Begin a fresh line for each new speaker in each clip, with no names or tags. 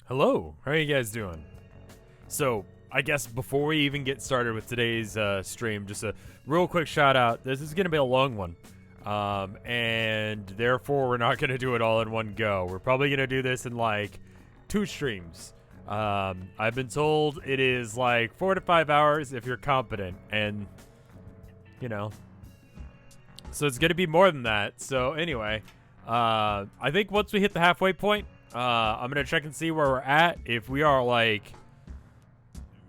Hello, how are you guys doing? So, I guess before we even get started with today's stream, just a real quick shout out. This is going to be a long one, and therefore we're not going to do it all in one go. We're probably going to do this in like 2 streams. I've been told it is like 4 to 5 hours if you're competent, and you know, so it's going to be more than that. So anyway, I think once we hit the halfway point, I'm going to check and see where we're at. If we are like,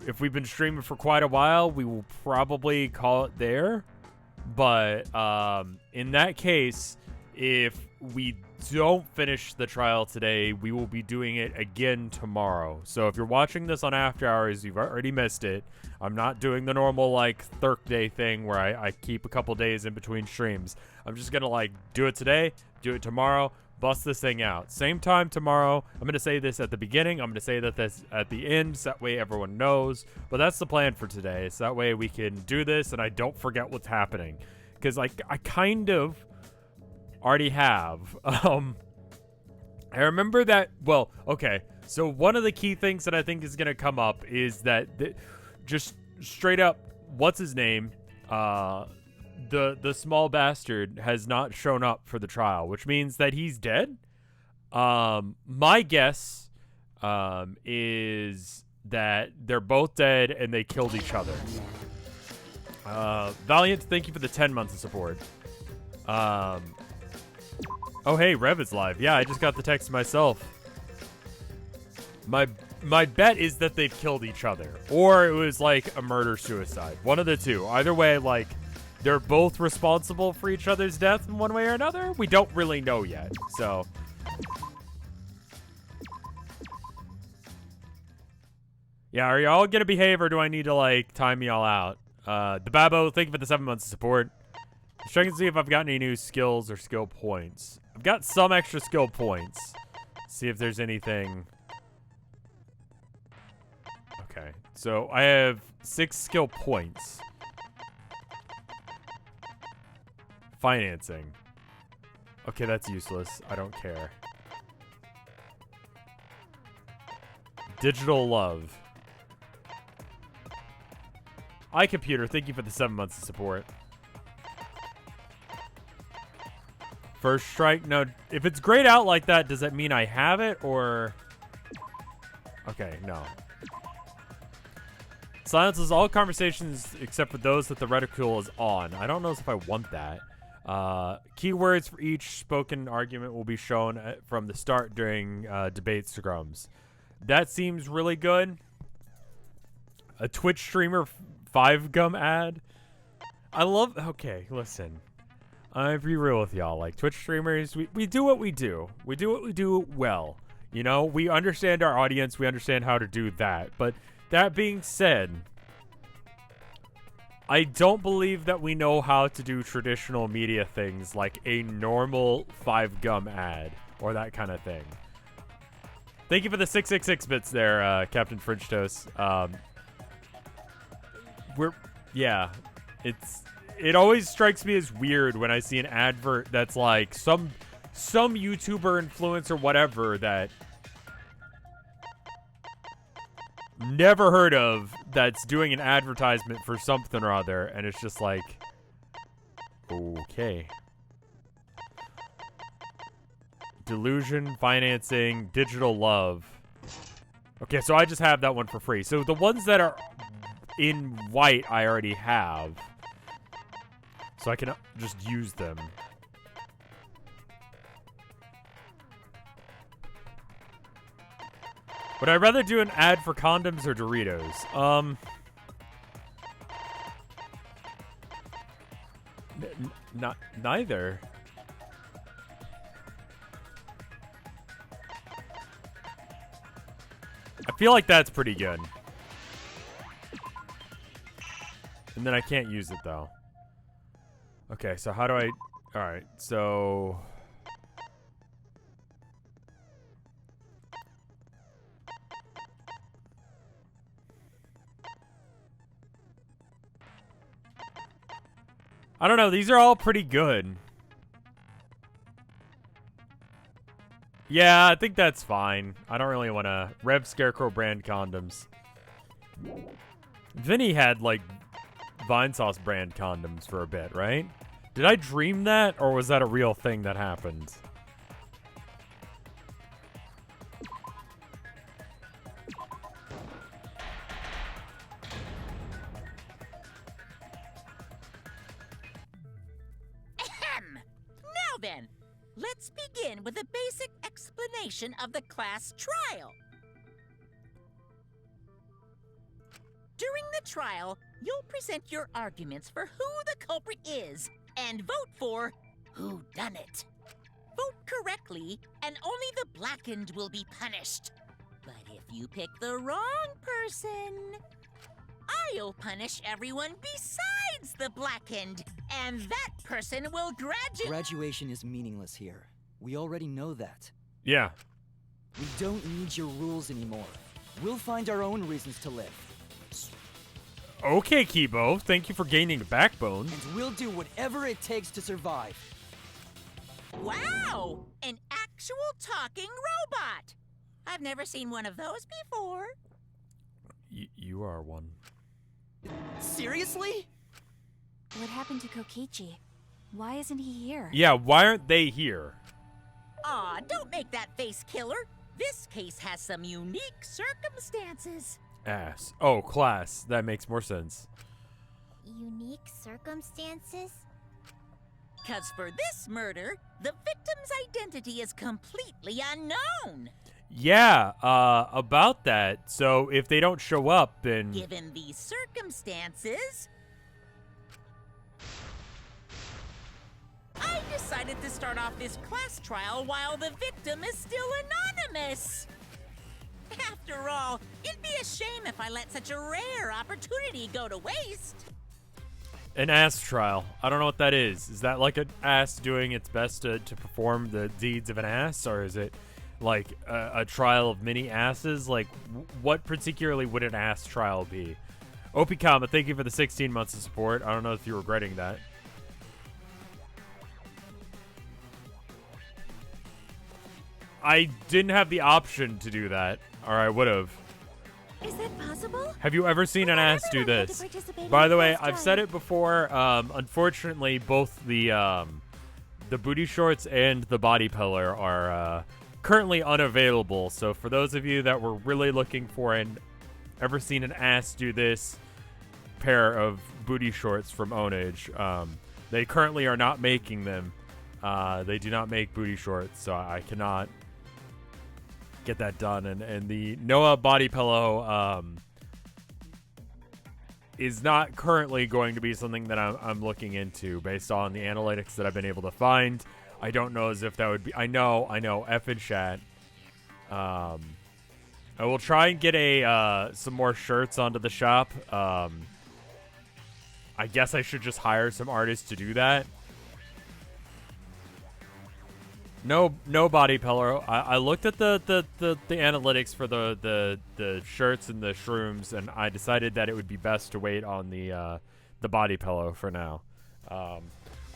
if we've been streaming for quite a while, we will probably call it there. But in that case, if we don't finish the trial today, we will be doing it again tomorrow. So if you're watching this on After Hours, you've already missed it. I'm not doing the normal like Thursday thing where I keep a couple days in between streams. I'm just going to like do it today, do it tomorrow, bust this thing out. Same time tomorrow. I'm going to say this at the beginning. I'm going to say that this at the end, so that way everyone knows. But that's the plan for today. So that way we can do this and I don't forget what's happening. Because I kind of already have. I remember that, well, okay. So one of the key things that I think is going to come up is that just straight up, what's his name? The small bastard has not shown up for the trial, which means that he's dead. My guess is that they're both dead and they killed each other. Valiant, thank you for the 10 months of support. Oh, hey, Rev is live. Yeah, I just got the text myself. My bet is that they've killed each other, or it was like a murder-suicide. One of the two. Either way, like, they're both responsible for each other's death in one way or another. We don't really know yet, so. Yeah, are y'all gonna behave, or do I need to, like, time y'all out? The Babo, thank you for the 7 months of support. Just checking to see if I've got any new skills or skill points. I've got some extra skill points. See if there's anything. Okay, so I have 6 skill points. Financing. Okay, that's useless. I don't care. Digital love. iComputer, thank you for the 7 months of support. First strike? No, if it's grayed out like that, does that mean I have it, or? Okay, no. Silences all conversations except for those that the reticule is on. I don't know if I want that. Keywords for each spoken argument will be shown from the start during debate scrums. That seems really good. A Twitch streamer 5 gum ad. I love. Okay, listen. I'll be real with y'all. Like, Twitch streamers, we do what we do. We do what we do well. You know, we understand our audience. We understand how to do that. But that being said, I don't believe that we know how to do traditional media things like a normal 5 gum ad or that kind of thing. Thank you for the 666 bits there, Captain French Toast. It always strikes me as weird when I see an advert that's like some YouTuber, influencer, whatever that never heard of that's doing an advertisement for something or other, and it's just like, okay. Delusion, financing, digital love. Okay, so I just have that one for free. So the ones that are in white I already have. So I can just use them. Would I rather do an ad for condoms or Doritos? Neither. I feel like that's pretty good. And then I can't use it though. Okay, so how do I... Alright, so... I don't know, these are all pretty good. Yeah, I think that's fine. I don't really want to RevScarecrow brand condoms. Vinny had, like, Vinesauce brand condoms for a bit, right? Did I dream that, or was that a real thing that happened?
Ahem! Now then, let's begin with a basic explanation of the class trial. During the trial, you'll present your arguments for who the culprit is and vote for whodunit. Vote correctly, and only the blackened will be punished. But if you pick the wrong person, I'll punish everyone besides the blackened, and that person will graduate.
Graduation is meaningless here. We already know that.
Yeah.
We don't need your rules anymore. We'll find our own reasons to live.
Okay, Kibo. Thank you for gaining a backbone.
And we'll do whatever it takes to survive.
Wow! An actual talking robot! I've never seen one of those before.
You are one.
Seriously?
What happened to Kokichi? Why isn't he here?
Yeah, why aren't they here?
Aw, don't make that face, killer. This case has some unique circumstances.
Ass. Oh, class. That makes more sense.
Unique circumstances?
'Cause for this murder, the victim's identity is completely unknown.
Yeah, about that. So if they don't show up, then...
Given these circumstances, I decided to start off this class trial while the victim is still anonymous. After all, it'd be a shame if I let such a rare opportunity go to waste.
An ass trial. I don't know what that is. Is that like an ass doing its best to perform the deeds of an ass? Or is it like a trial of many asses? Like, what particularly would an ass trial be? Opikama, thank you for the 16 months of support. I don't know if you're regretting that. I didn't have the option to do that, or I would have.
Is that possible?
Have you ever seen an ass do this? By the way, I've said it before. Unfortunately, both the booty shorts and the body pillar are currently unavailable. So for those of you that were really looking for and ever seen an ass do this pair of booty shorts from Onage, they currently are not making them. They do not make booty shorts, so I cannot get that done. And the Noah body pillow is not currently going to be something that I'm looking into based on the analytics that I've been able to find. I don't know as if that would be... I know, F in chat. I will try and get some more shirts onto the shop. I guess I should just hire some artists to do that. No body pillow. I looked at the analytics for the shirts and the shrooms, and I decided that it would be best to wait on the body pillow for now.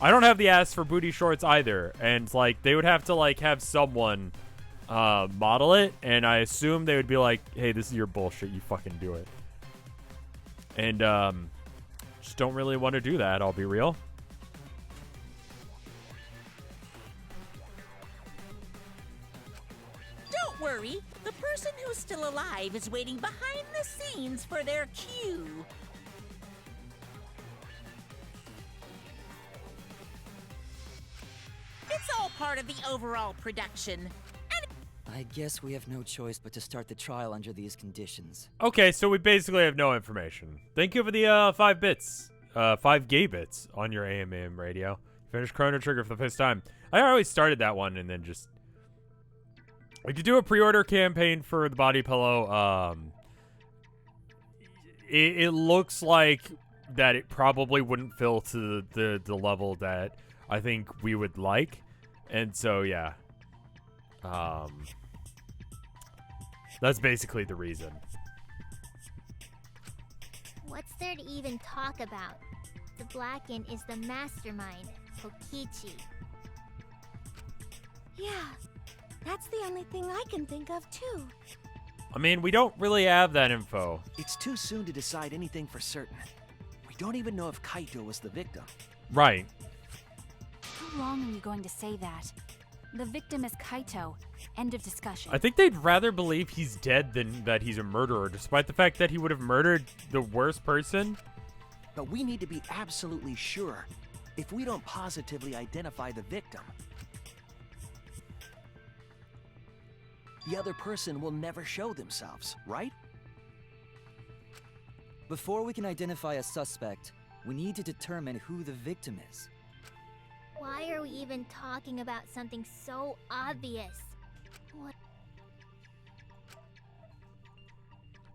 I don't have the ass for booty shorts either, and like they would have to like have someone model it, and I assume they would be like, "Hey, this is your bullshit. You fucking do it." And just don't really want to do that. I'll be real.
Don't worry, the person who's still alive is waiting behind the scenes for their cue. It's all part of the overall production.
I guess we have no choice but to start the trial under these conditions.
Okay, so we basically have no information. Thank you for the 5 bits. 5 gay bits on your AMAM radio. Finished Chrono Trigger for the first time. I always started that one and then just... We could do a pre-order campaign for the body pillow. It looks like that it probably wouldn't fill to the level that I think we would like. And so, yeah. That's basically the reason.
What's there to even talk about? The Blacken is the mastermind, Kokichi.
Yeah.
That's the only thing I can think of, too.
I mean, we don't really have that info.
It's too soon to decide anything for certain. We don't even know if Kaito was the victim.
Right.
How long are you going to say that? The victim is Kaito. End of discussion.
I think they'd rather believe he's dead than that he's a murderer, despite the fact that he would have murdered the worst person.
But we need to be absolutely sure. If we don't positively identify the victim, the other person will never show themselves, right?
Before we can identify a suspect, we need to determine who the victim is.
Why are we even talking about something so obvious? What?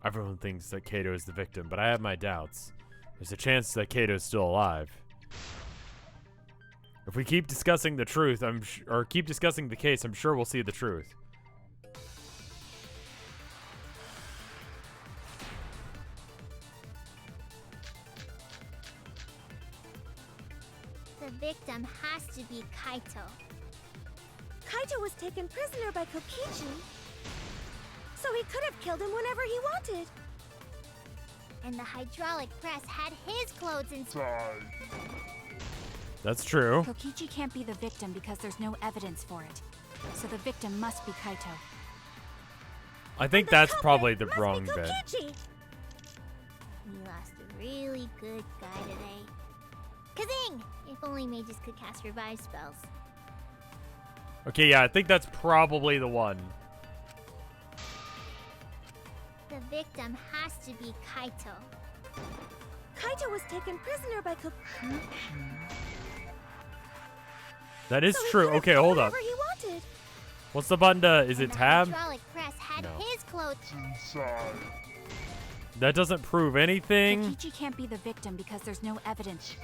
Everyone thinks that Kaito is the victim, but I have my doubts. There's a chance that Kato's still alive. If we keep discussing the truth, or keep discussing the case, I'm sure we'll see the truth.
The victim has to be Kaito.
Kaito was taken prisoner by Kokichi, so he could have killed him whenever he wanted.
And the hydraulic press had his clothes inside.
That's true.
Kokichi can't be the victim because there's no evidence for it. So the victim must be Kaito.
I think that's probably the wrong bit.
Kokichi!
We lost a really good guy today. Kazing! If only mages could cast revive spells.
Okay, yeah, I think that's probably the one.
The victim has to be Kaito.
Kaito was taken prisoner by Kokichi.
That is
So he
true.
could have
Okay,
killed
hold up.
whenever he wanted.
What's the button to, is
And
it
the
tab?
hydraulic press had
No.
his clothes inside.
That doesn't prove anything.
Kokichi can't be the victim because there's no evidence.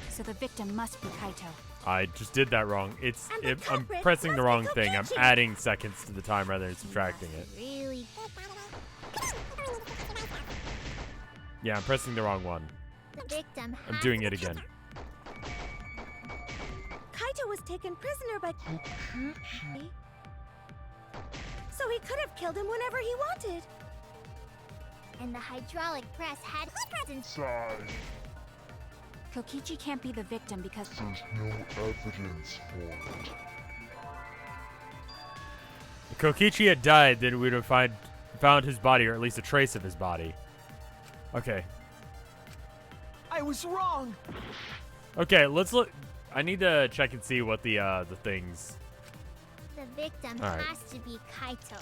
So the victim must be Kaito.
I just did that wrong.
And the
I'm
culprit
pressing the
must be
wrong thing. I'm
Kokichi.
adding seconds to the time rather than subtracting
We
it.
lost a really
Yeah, I'm pressing the wrong one.
the victim
I'm
has
doing
to
it again.
Kaito was taken prisoner by Kokichi, so he could have killed him whenever he wanted.
And the hydraulic press had his inside.
Kokichi can't be the victim because
There's no evidence for it.
If Kokichi had died, then we would have found his body, or at least a trace of his body. Okay.
I was wrong!
Okay, let's look. I need to check and see what the things.
The victim
All right.
has to be Kaito.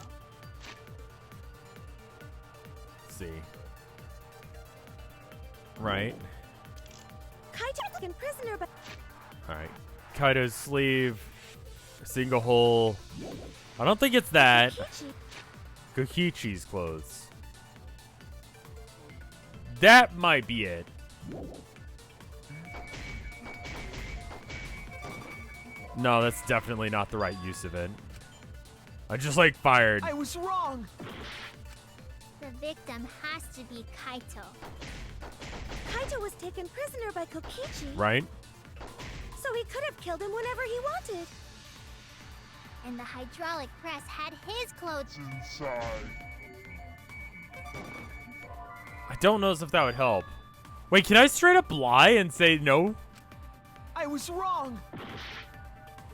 Let's see. Right.
Kaito was taken prisoner by
All right. Kaito's sleeve, single hole. I don't think it's that.
Kokichi.
Kokichi's clothes. That might be it. No, that's definitely not the right use of it. I just like fired.
I was wrong!
The victim has to be Kaito.
Kaito was taken prisoner by Kokichi,
Right?
so he could have killed him whenever he wanted.
And the hydraulic press had his clothes
Inside.
I don't know if that would help. Wait, can I straight up lie and say no?
I was wrong!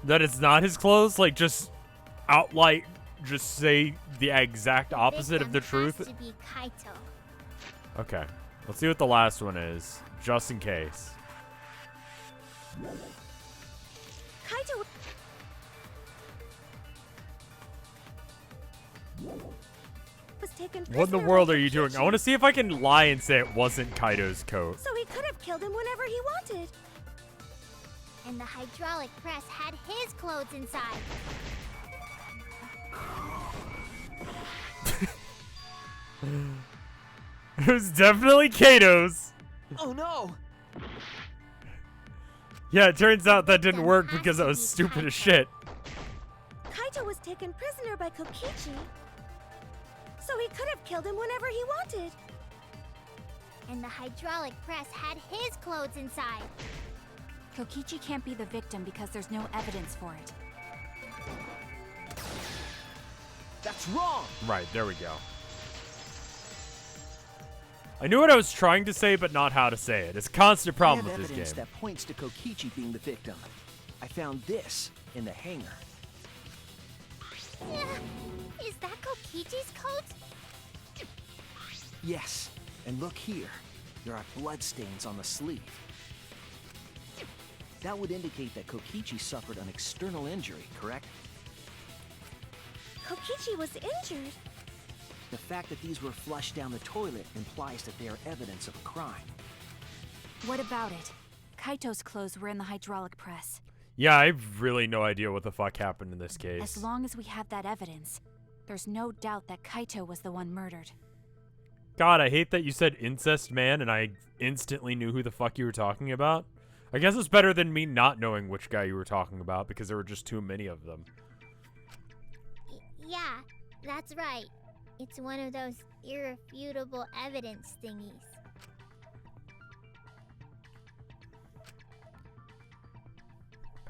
That it's not his clothes? Like, just outright, just say the exact opposite of the
victim has
truth?
to be Kaito.
Okay. Let's see what the last one is, just in case.
Kaito was taken prisoner
What in the
by
world are you doing? I
Kokichi,
want to see if I can lie and say it wasn't Kaito's coat.
so he could have killed him whenever he wanted.
And the hydraulic press had his clothes inside.
It was definitely Kaito's.
Oh no!
Yeah, it turns out that didn't
Victim
work
has
because
to
that was
be
stupid as
Kaito.
shit.
Kaito was taken prisoner by Kokichi, so he could have killed him whenever he wanted.
And the hydraulic press had his clothes inside.
Kokichi can't be the victim because there's no evidence for it.
That's wrong!
Right, there we go. I knew what I was trying to say, but not how to say it. It's a constant problem
I have
with this
evidence
game.
that points to Kokichi being the victim. I found this in the hangar.
Is that Kokichi's coat?
Yes, and look here. There are bloodstains on the sleeve. That would indicate that Kokichi suffered an external injury, correct?
Kokichi was injured.
The fact that these were flushed down the toilet implies that they are evidence of a crime.
What about it? Kaito's clothes were in the hydraulic press.
Yeah, I have really no idea what the fuck happened in this case.
As long as we have that evidence, there's no doubt that Kaito was the one murdered.
God, I hate that you said incest man and I instantly knew who the fuck you were talking about. I guess it's better than me not knowing which guy you were talking about because there were just too many of them.
Yeah, that's right. It's one of those irrefutable evidence thingies.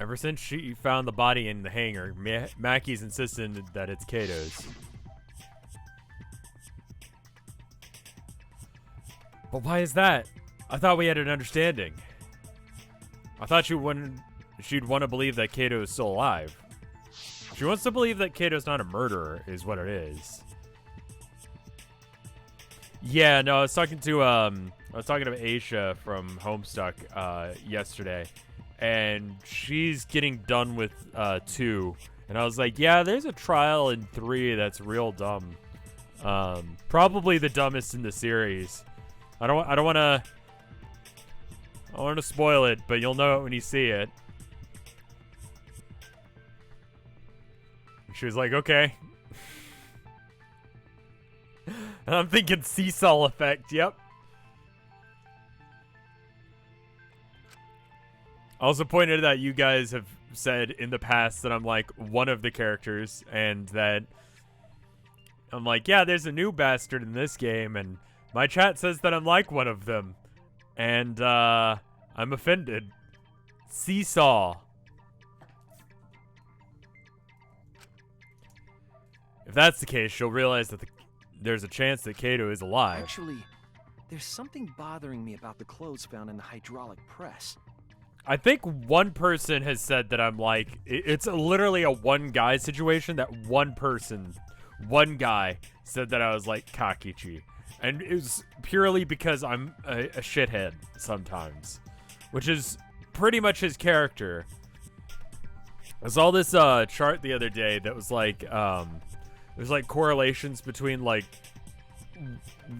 Ever since she found the body in the hangar, Mackey's insisted that it's Kato's. But why is that? I thought we had an understanding. I thought she'd want to believe that Kato is still alive. She wants to believe that Kato's not a murderer, is what it is. Yeah, no, I was talking to Aisha from Homestuck yesterday, and she's getting done with 2, and I was like, yeah, there's a trial in 3 that's real dumb. Probably the dumbest in the series. I don't want to spoil it, but you'll know it when you see it. She was like, okay. And I'm thinking seesaw effect, yep. I also pointed out you guys have said in the past that I'm like one of the characters, and that I'm like, yeah, there's a new bastard in this game, and my chat says that I'm like one of them. And I'm offended. Seesaw. If that's the case, she'll realize that there's a chance that Kato is alive.
Actually, there's something bothering me about the clothes found in the hydraulic press.
I think one person has said that I'm like, it's literally a one guy situation. That one guy said that I was like Kakichi. And it was purely because I'm a shithead sometimes, which is pretty much his character. I saw this chart the other day that was like, there's like correlations between like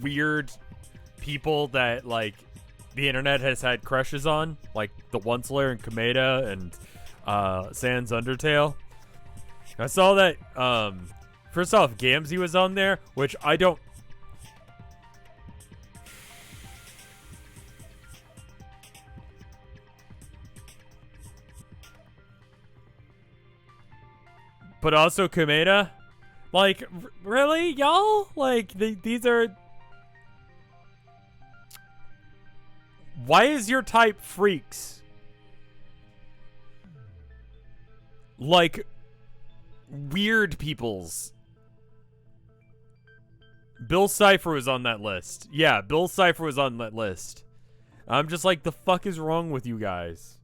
weird people that like the internet has had crushes on, like the Once-Layer and Kameda and Sans Undertale. I saw that first off, Gamzee was on there, which I don't. But also Kameda, like, really, y'all? Like, these are. Why is your type freaks? Like, weird peoples. Bill Cipher was on that list. Yeah, Bill Cipher was on that list. I'm just like, the fuck is wrong with you guys?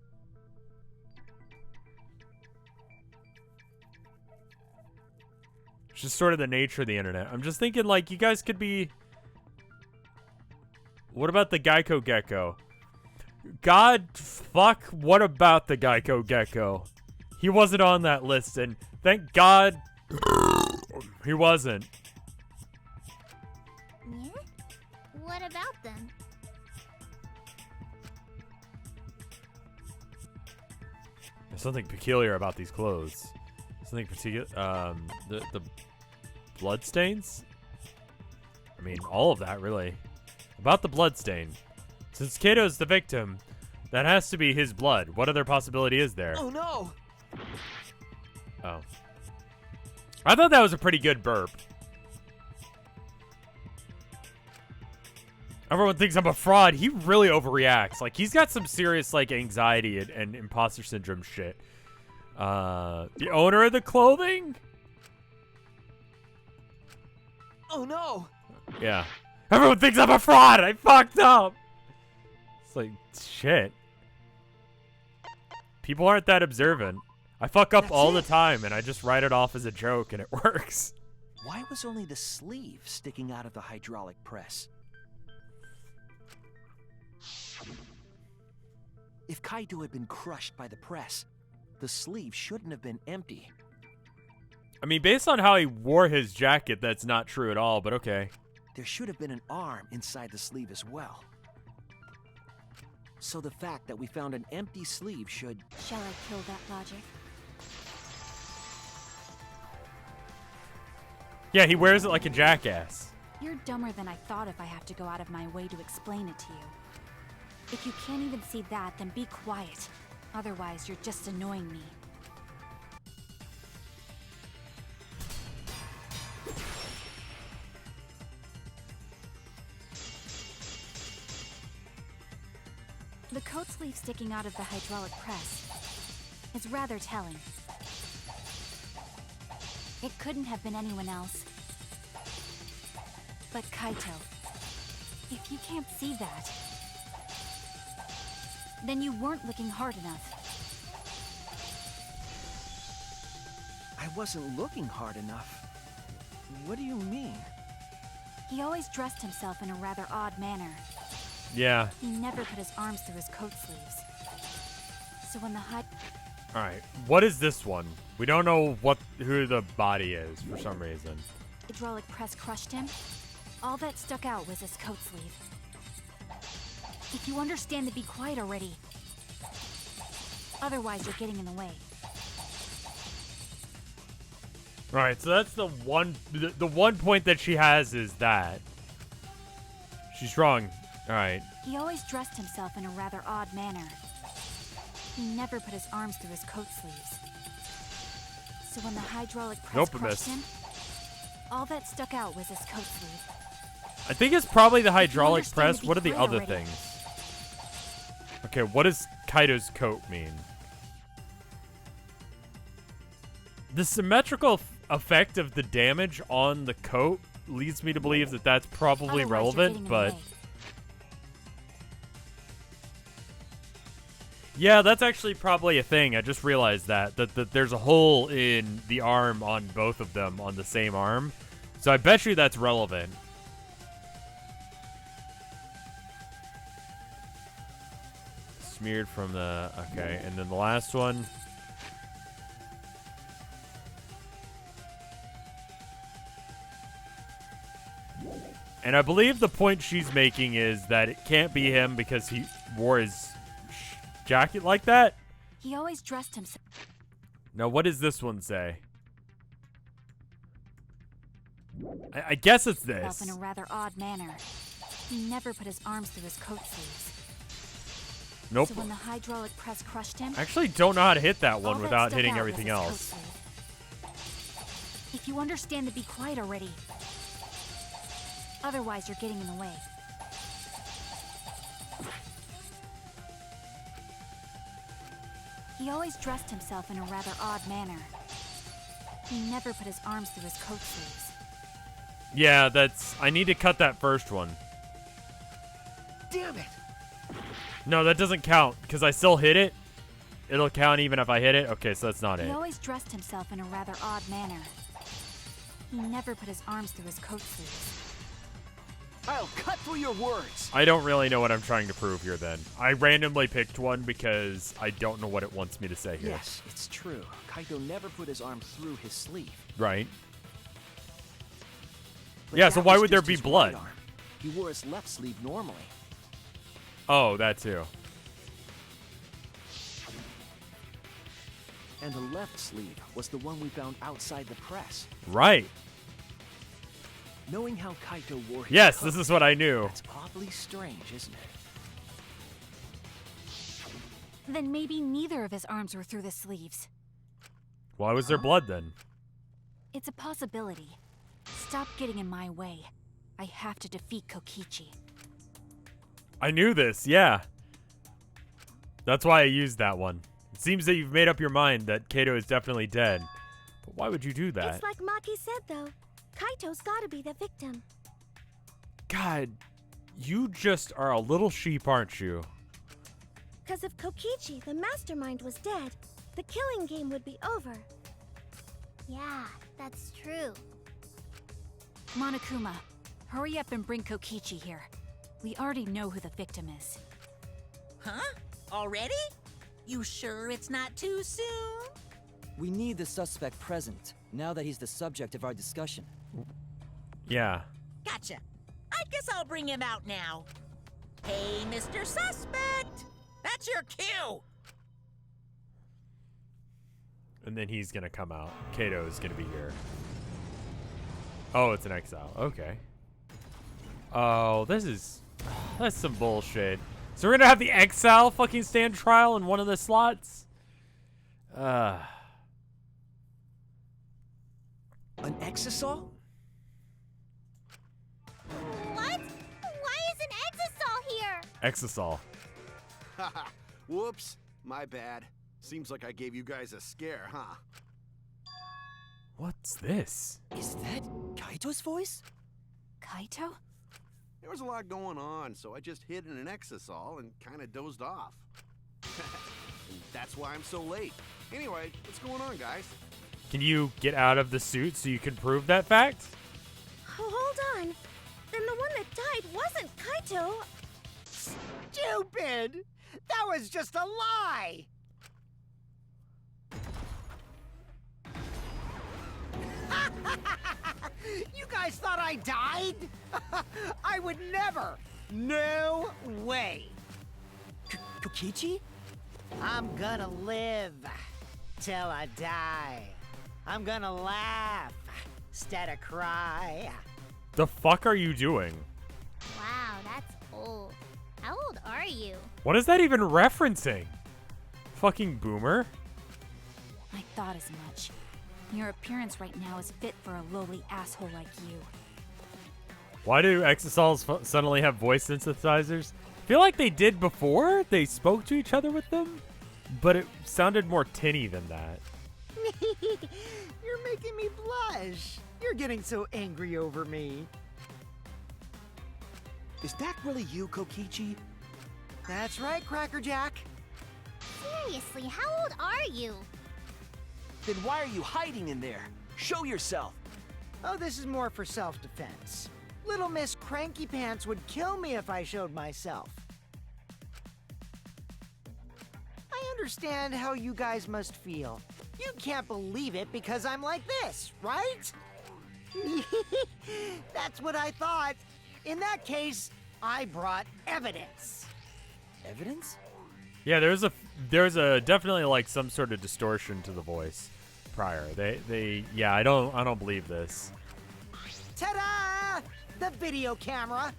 It's just sort of the nature of the internet. I'm just thinking, like, you guys could be... What about the Geico Gecko? God, fuck, what about the Geico Gecko? He wasn't on that list, and thank God he wasn't.
Yeah? What about them?
There's something peculiar about these clothes. Something particular. The bloodstains? I mean, all of that, really. About the bloodstain. Since Kato's the victim, that has to be his blood. What other possibility is there?
Oh no!
Oh. I thought that was a pretty good burp. Everyone thinks I'm a fraud. He really overreacts. Like, he's got some serious, like, anxiety and imposter syndrome shit. The owner of the clothing?
Oh no!
Yeah. Everyone thinks I'm a fraud. I fucked up. It's like, shit. People aren't that observant. I fuck up all the time, and I just write it off as a joke, and it works.
Why was only the sleeve sticking out of the hydraulic press? If Kaito had been crushed by the press, the sleeve shouldn't have been empty.
I mean, based on how he wore his jacket, that's not true at all, but okay.
There should have been an arm inside the sleeve as well. So the fact that we found an empty sleeve should...
Shall I kill that logic?
Yeah, he wears it like a jackass.
You're dumber than I thought if I have to go out of my way to explain it to you. If you can't even see that, then be quiet. Otherwise, you're just annoying me. The coat sleeve sticking out of the hydraulic press is rather telling. It couldn't have been anyone else but Kaito. If you can't see that, then you weren't looking hard enough.
I wasn't looking hard enough. What do you mean?
He always dressed himself in a rather odd manner.
Yeah.
He never put his arms through his coat sleeves. So when the
Alright, what is this one? We don't know who the body is for some reason.
hydraulic press crushed him, all that stuck out was his coat sleeve. If you understand, to be quiet already. Otherwise, you're getting in the way.
Alright, so that's the one point that she has is that. She's wrong. Alright.
He always dressed himself in a rather odd manner. He never put his arms through his coat sleeves. So when the hydraulic press crushed him, all that stuck out was his coat sleeve.
I think it's probably the hydraulic press. What are the other things? Okay, what does Kaito's coat mean? The symmetrical effect of the damage on the coat leads me to believe that that's probably relevant, but... Yeah, that's actually probably a thing. I just realized that there's a hole in the arm on both of them on the same arm. So I bet you that's relevant. Smeared from the... Okay, and then the last one. And I believe the point she's making is that it can't be him because he wore his jacket like that.
He always dressed himself.
Now, what does this one say? I guess it's this.
In a rather odd manner. He never put his arms through his coat sleeves.
Nope.
So when the hydraulic press crushed him,
I actually don't know how to hit that one without hitting everything else.
If you understand, to be quiet already. Otherwise, you're getting in the way. He always dressed himself in a rather odd manner. He never put his arms through his coat sleeves.
Yeah, that's... I need to cut that first one.
Damn it!
No, that doesn't count, because I still hit it. It'll count even if I hit it. Okay, so that's not it.
He always dressed himself in a rather odd manner. He never put his arms through his coat sleeves.
I'll cut through your words!
I don't really know what I'm trying to prove here, then. I randomly picked one because I don't know what it wants me to say here.
Yes, it's true. Kaito never put his arm through his sleeve.
Right.
But
Yeah, so
that
why
was
would there
just
be
his
blood?
right arm. He wore his left sleeve normally.
Oh, that too.
And the left sleeve was the one we found outside the press.
Right.
Knowing how Kaito wore his
Yes,
coat,
this is what I knew.
That's awfully strange, isn't it?
Then maybe neither of his arms were through the sleeves.
Why was there blood then?
It's a possibility. Stop getting in my way. I have to defeat Kokichi.
I knew this, yeah. That's why I used that one. It seems that you've made up your mind that Kato is definitely dead. But why would you do that?
It's like Maki said, though. Kaito's gotta be the victim.
God, you just are a little sheep, aren't you?
Because if Kokichi, the mastermind, was dead, the killing game would be over.
Yeah, that's true.
Monokuma, hurry up and bring Kokichi here. We already know who the victim is.
Huh? Already? You sure it's not too soon?
We need the suspect present, now that he's the subject of our discussion.
Yeah.
Gotcha. I guess I'll bring him out now. Hey, Mr. Suspect! That's your cue!
And then he's gonna come out. Kato's gonna be here. Oh, it's an exile. Okay. Oh, that's some bullshit. So we're gonna have the exile fucking stand trial in one of the slots?
An exisal?
What? Why is an Exisal here?
Exisal.
Haha. Whoops. My bad. Seems like I gave you guys a scare, huh?
What's this?
Is that Kaito's voice?
Kaito?
There was a lot going on, so I just hid in an exisal and kind of dozed off. And that's why I'm so late. Anyway, what's going on, guys?
Can you get out of the suit so you can prove that fact?
Oh, hold on. Then the one that died wasn't Kaito.
Stupid! That was just a lie! You guys thought I died? I would never! No way!
Kokichi?
I'm gonna live till I die. I'm gonna laugh instead of cry.
The fuck are you doing?
Wow, that's old. How old are you?
What is that even referencing? Fucking boomer?
I thought as much. Your appearance right now is fit for a lowly asshole like you.
Why do exisals suddenly have voice synthesizers? I feel like they did before. They spoke to each other with them, but it sounded more tinny than that.
You're making me blush. You're getting so angry over me.
Is that really you, Kokichi?
That's right, Crackerjack.
Seriously, how old are you?
Then why are you hiding in there? Show yourself!
Oh, this is more for self-defense. Little Miss Cranky Pants would kill me if I showed myself. I understand how you guys must feel. You can't believe it because I'm like this, right? That's what I thought. In that case, I brought evidence.
Evidence?
Yeah, there's a definitely like some sort of distortion to the voice prior. Yeah, I don't believe this.
Ta-da! The video camera.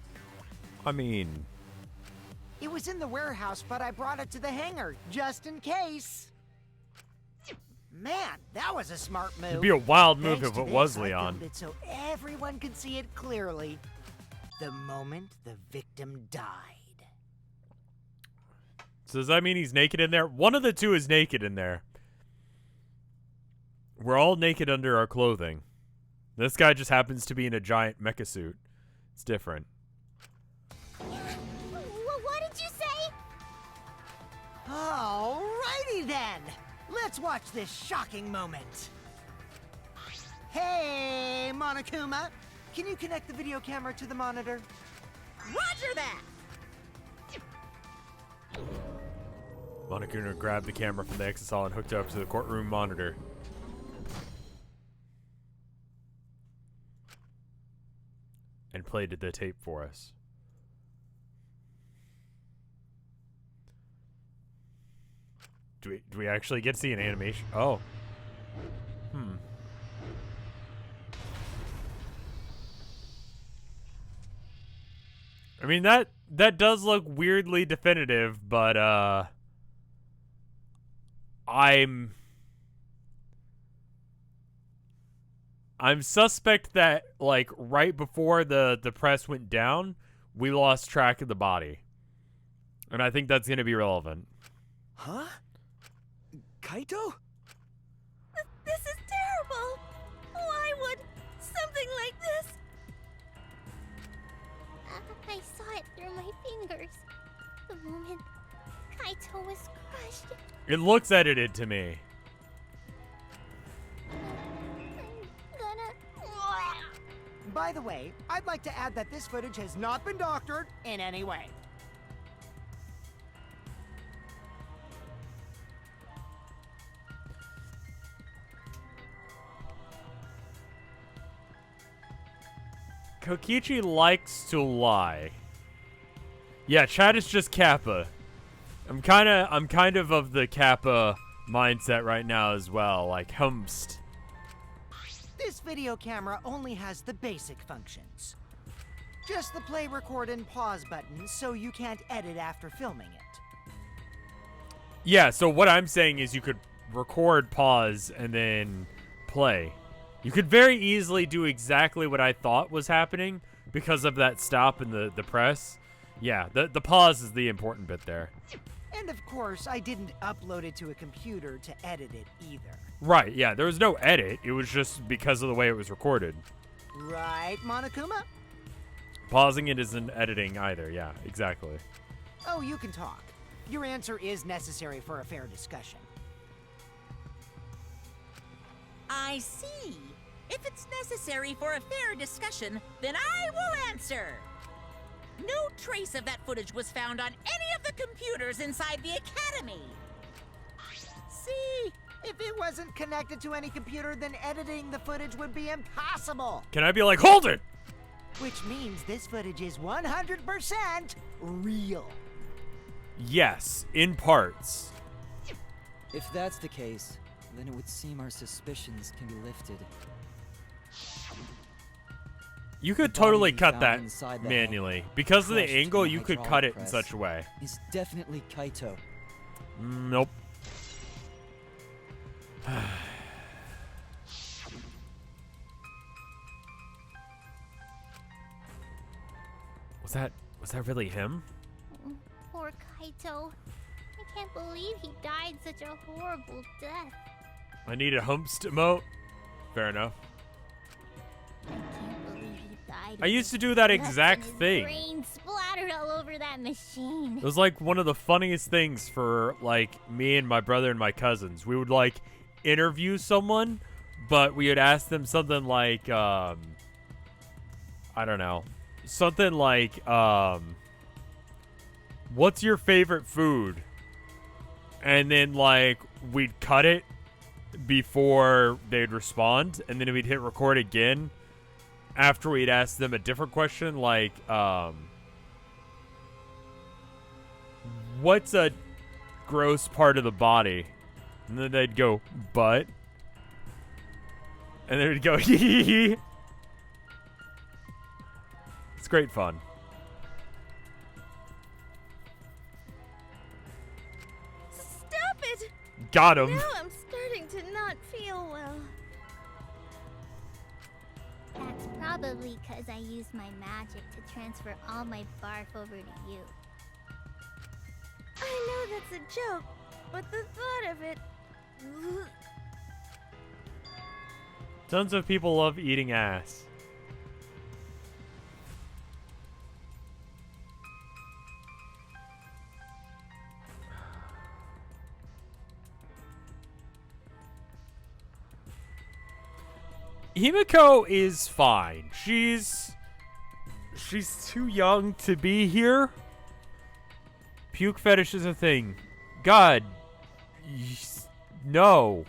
I mean,
It was in the warehouse, but I brought it to the hangar just in case. Man, that was a smart move.
it'd be a wild move
Thanks
if
to
it was
this, I
Leon.
filmed it so everyone could see it clearly. The moment the victim died.
So does that mean he's naked in there? One of the two is naked in there. We're all naked under our clothing. This guy just happens to be in a giant mecha suit. It's different.
What did you say?
Alrighty then. Let's watch this shocking moment. Hey, Monokuma. Can you connect the video camera to the monitor?
Roger that!
Monokuma grabbed the camera from the exisal and hooked it up to the courtroom monitor. And played the tape for us. Do we actually get to see an animation? Oh. I mean, that does look weirdly definitive, but I'm suspect that like right before the press went down, we lost track of the body. And I think that's going to be relevant.
Huh? Kaito?
This is terrible. Why would something like this?
I saw it through my fingers. The moment Kaito was crushed.
It looks edited to me.
I'm gonna...
By the way, I'd like to add that this footage has not been doctored in any way.
Kokichi likes to lie. Yeah, Chad is just Kappa. I'm kind of the Kappa mindset right now as well, like humst.
This video camera only has the basic functions. Just the play, record, and pause buttons, so you can't edit after filming it.
Yeah, so what I'm saying is you could record, pause, and then play. You could very easily do exactly what I thought was happening because of that stop in the press. Yeah, the pause is the important bit there.
And of course, I didn't upload it to a computer to edit it either.
Right, yeah, there was no edit. It was just because of the way it was recorded.
Right, Monokuma?
Pausing it isn't editing either, yeah, exactly.
Oh, you can talk. Your answer is necessary for a fair discussion.
I see. If it's necessary for a fair discussion, then I will answer. No trace of that footage was found on any of the computers inside the Academy.
See? If it wasn't connected to any computer, then editing the footage would be impossible.
Can I be like, hold it?
Which means this footage is 100% real.
Yes, in parts.
If that's the case, then it would seem our suspicions can be lifted.
You could
The body
totally
we
cut
found
that
inside the
manually.
hangar,
Because of the
crushed
angle,
in a
you could
hydraulic
cut it in
press,
such a way.
is definitely Kaito.
Nope. Was that really him?
Poor Kaito. I can't believe he died such a horrible death.
I need a humpst emote. Fair enough.
I can't believe he died.
I used to do that
Guts
exact
and his
thing.
brain splattered all over that machine.
It was like one of the funniest things for like me and my brother and my cousins. We would like interview someone, but we would ask them something like, I don't know, something like, what's your favorite food? And then like we'd cut it before they'd respond, and then we'd hit record again after we'd asked them a different question, like, what's a gross part of the body? And then they'd go, butt. And then we'd go, hee hee hee. It's great fun.
Stop it!
Got him.
Now I'm starting to not feel well.
That's probably because I used my magic to transfer all my barf over to you.
I know that's a joke, but the thought of it...
Tons of people love eating ass. Himiko is fine. She's too young to be here. Puke fetish is a thing. God. No.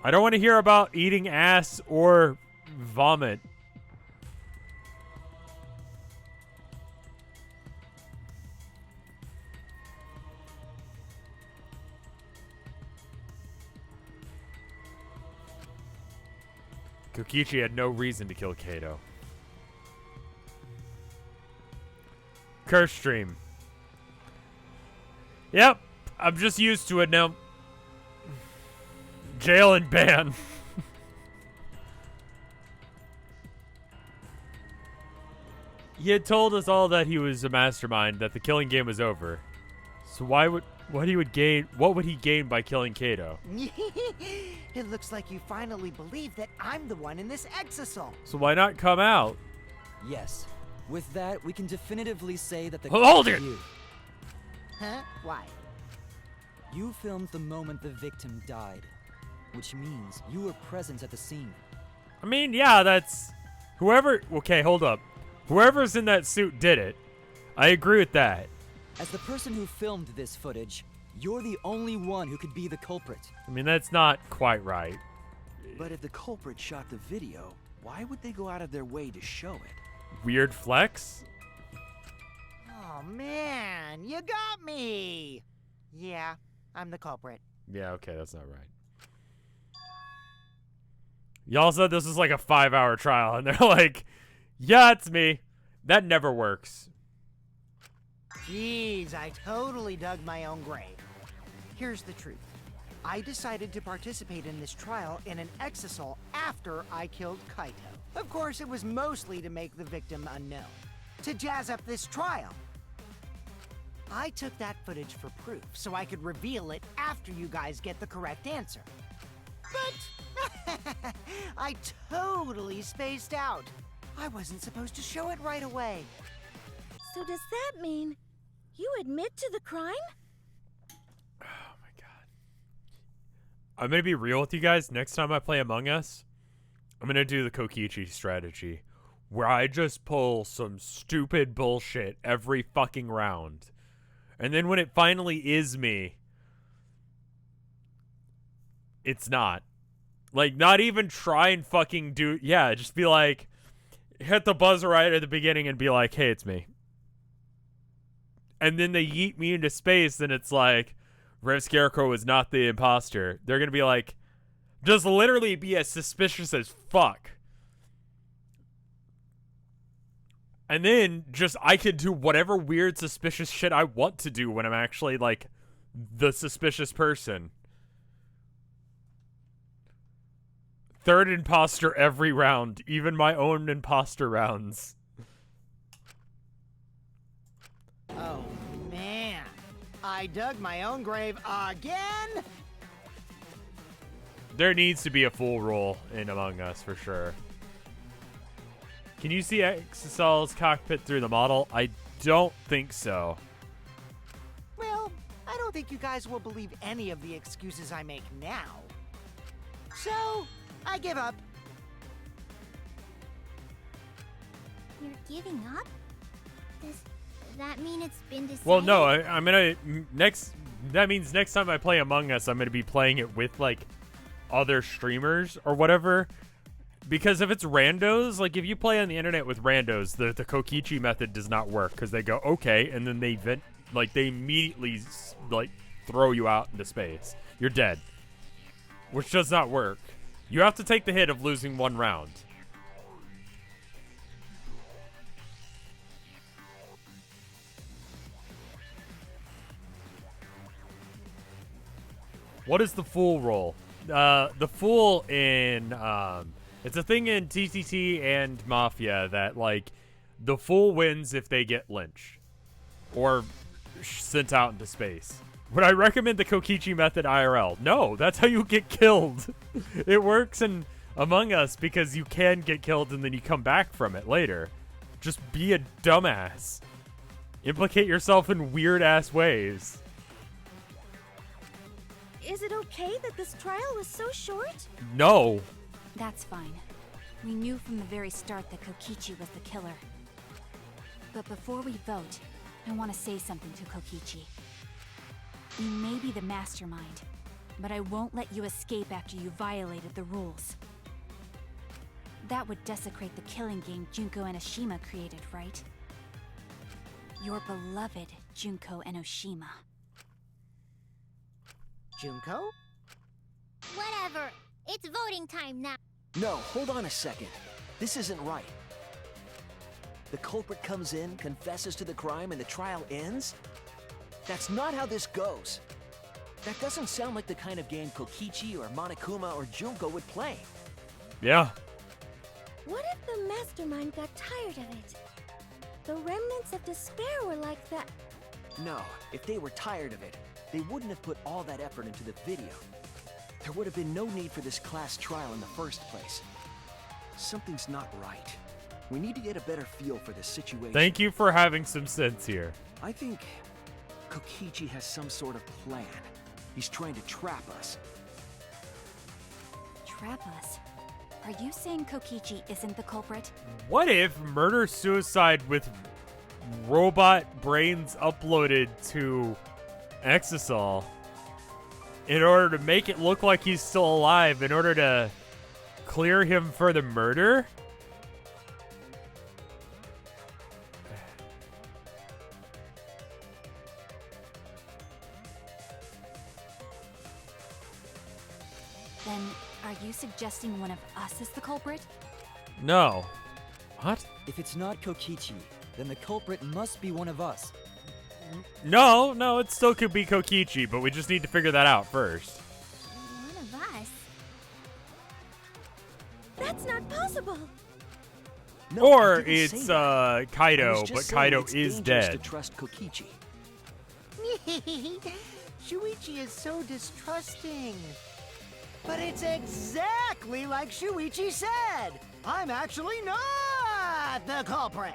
I don't want to hear about eating ass or vomit. Kokichi had no reason to kill Kato. Curse stream. Yep, I'm just used to it now. Jail and ban. He had told us all that he was a mastermind, that the killing game was over. So what would he gain by killing Kato?
It looks like you finally believe that I'm the one in this exasol.
So why not come out?
Yes. With that, we can definitively say that the
Hold it!
you.
Huh? Why?
You filmed the moment the victim died, which means you were present at the scene.
I mean, yeah, that's whoever. Okay, hold up. Whoever's in that suit did it. I agree with that.
As the person who filmed this footage, you're the only one who could be the culprit.
I mean, that's not quite right.
But if the culprit shot the video, why would they go out of their way to show it?
Weird flex?
Oh man, you got me! Yeah, I'm the culprit.
Yeah, okay, that's not right. Y'all said this was like a 5-hour trial, and they're like, yeah, it's me. That never works.
Jeez, I totally dug my own grave. Here's the truth. I decided to participate in this trial in an exasol after I killed Kaito. Of course, it was mostly to make the victim unknown, to jazz up this trial. I took that footage for proof, so I could reveal it after you guys get the correct answer. But I totally spaced out. I wasn't supposed to show it right away.
So does that mean you admit to the crime?
Oh my god. I'm gonna be real with you guys. Next time I play Among Us, I'm gonna do the Kokichi strategy, where I just pull some stupid bullshit every fucking round. And then when it finally is me, it's not. Like, not even try and fucking do... Yeah, just be like... Hit the buzzer right at the beginning and be like, hey, it's me. And then they yeet me into space and it's like, RevScarecrow is not the imposter. They're gonna be like... Just literally be as suspicious as fuck. And then, just, I could do whatever weird suspicious shit I want to do when I'm actually, like, the suspicious person. Third imposter every round, even my own imposter rounds.
Oh, man. I dug my own grave again?
There needs to be a full roll in Among Us, for sure. Can you see Exosol's cockpit through the model? I don't think so.
Well, I don't think you guys will believe any of the excuses I make now. So, I give up.
You're giving up? Does that mean it's been decided?
Well, no, I'm gonna... That means next time I play Among Us, I'm gonna be playing it with, like, other streamers or whatever. Because if it's randos, like, if you play on the internet with randos, the Kokichi method does not work. Because they go, okay, and then they immediately, like, throw you out into space. You're dead. Which does not work. You have to take the hit of losing one round. What is the fool roll? The fool in, it's a thing in TTT and Mafia that, like, the fool wins if they get lynched. Or sent out into space. Would I recommend the Kokichi method IRL? No, that's how you get killed. It works in Among Us because you can get killed and then you come back from it later. Just be a dumbass. Implicate yourself in weird-ass ways.
Is it okay that this trial was so short?
No.
That's fine. We knew from the very start that Kokichi was the killer. But before we vote, I want to say something to Kokichi. You may be the mastermind, but I won't let you escape after you violated the rules. That would desecrate the killing game Junko Enoshima created, right? Your beloved Junko Enoshima.
Junko?
Whatever. It's voting time now.
No, hold on a second. This isn't right. The culprit comes in, confesses to the crime, and the trial ends? That's not how this goes. That doesn't sound like the kind of game Kokichi or Monokuma or Junko would play.
Yeah.
What if the mastermind got tired of it? The remnants of despair were like that.
No, if they were tired of it, they wouldn't have put all that effort into the video. There would have been no need for this class trial in the first place. Something's not right. We need to get a better feel for this situation.
Thank you for having some sense here.
I think Kokichi has some sort of plan. He's trying to trap us.
Trap us? Are you saying Kokichi isn't the culprit?
What if murder-suicide with robot brains uploaded to Exisal in order to make it look like he's still alive, in order to clear him for the murder?
Then, are you suggesting one of us is the culprit?
No. What?
If it's not Kokichi, then the culprit must be one of us.
No, it still could be Kokichi, but we just need to figure that out first.
One of us?
That's not possible.
No,
Or
I didn't say
it's
that. I was
Kaido,
just
but
saying
Kaido
it's
is
dangerous
dead.
to trust Kokichi.
Shuichi is so distrusting. But it's exactly like Shuichi said. I'm actually not the culprit.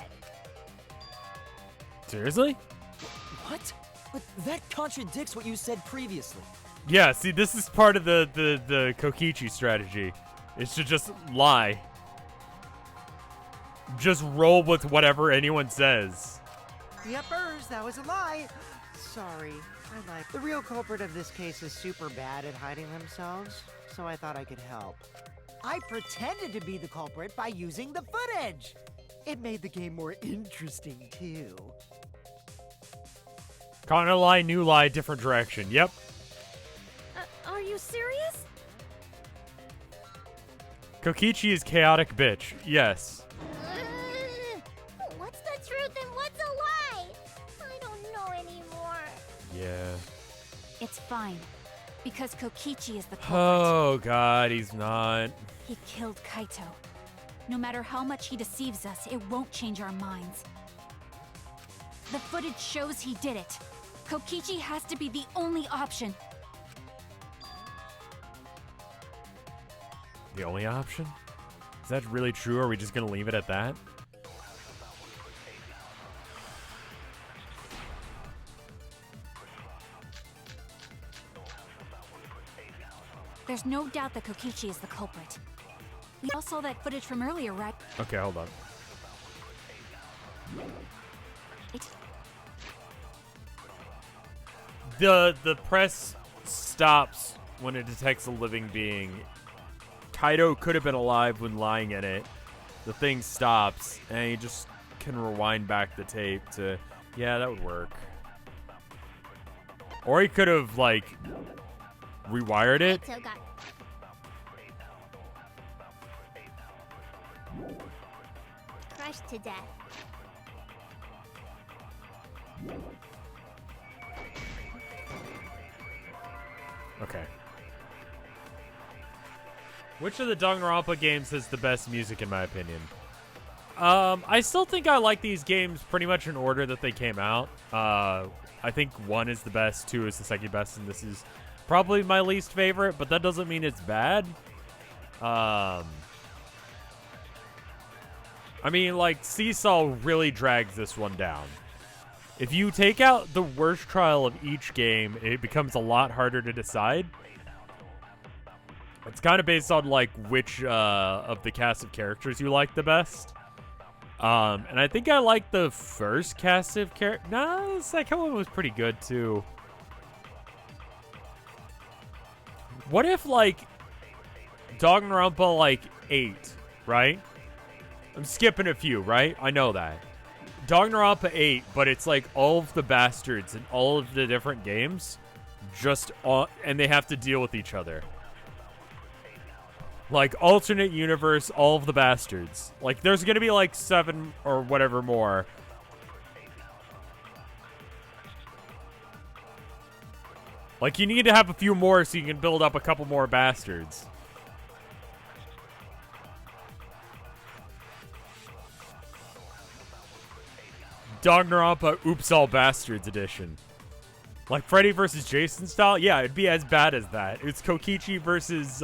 Seriously?
What? But that contradicts what you said previously.
Yeah, see, this is part of the Kokichi strategy. Is to just lie. Just roll with whatever anyone says.
Yepers, that was a lie. Sorry, I lied. The real culprit of this case is super bad at hiding themselves, so I thought I could help. I pretended to be the culprit by using the footage. It made the game more interesting, too.
Kinda lie, new lie, different direction. Yep.
Are you serious?
Kokichi is chaotic bitch. Yes.
What's the truth and what's a lie? I don't know anymore.
Yeah.
It's fine. Because Kokichi is the culprit.
Oh god, he's not.
He killed Kaito. No matter how much he deceives us, it won't change our minds. The footage shows he did it. Kokichi has to be the only option.
The only option? Is that really true? Are we just gonna leave it at that?
There's no doubt that Kokichi is the culprit. We all saw that footage from earlier, right?
Okay, hold on. The press stops when it detects a living being. Kaido could have been alive when lying in it. The thing stops, and you just can rewind back the tape to... Yeah, that would work. Or he could have, like, rewired it.
Kaito got crushed to death.
Okay. Which of the Danganronpa games has the best music, in my opinion? I still think I like these games pretty much in order that they came out. I think 1 is the best, 2 is the second best, and this is probably my least favorite, but that doesn't mean it's bad. I mean, like, Seesaw really drags this one down. If you take out the worst trial of each game, it becomes a lot harder to decide. It's kind of based on, like, which of the cast of characters you like the best. And I think I like the first cast of characters. Nah, the second one was pretty good, too. What if, like, Danganronpa, like, 8, right? I'm skipping a few, right? I know that. Danganronpa 8, but it's like all of the bastards in all of the different games, and they have to deal with each other. Like, alternate universe, all of the bastards. Like, there's gonna be like 7 or whatever more. Like, you need to have a few more so you can build up a couple more bastards. Danganronpa Oops All Bastards edition. Like Freddy versus Jason style? Yeah, it'd be as bad as that. It's Kokichi versus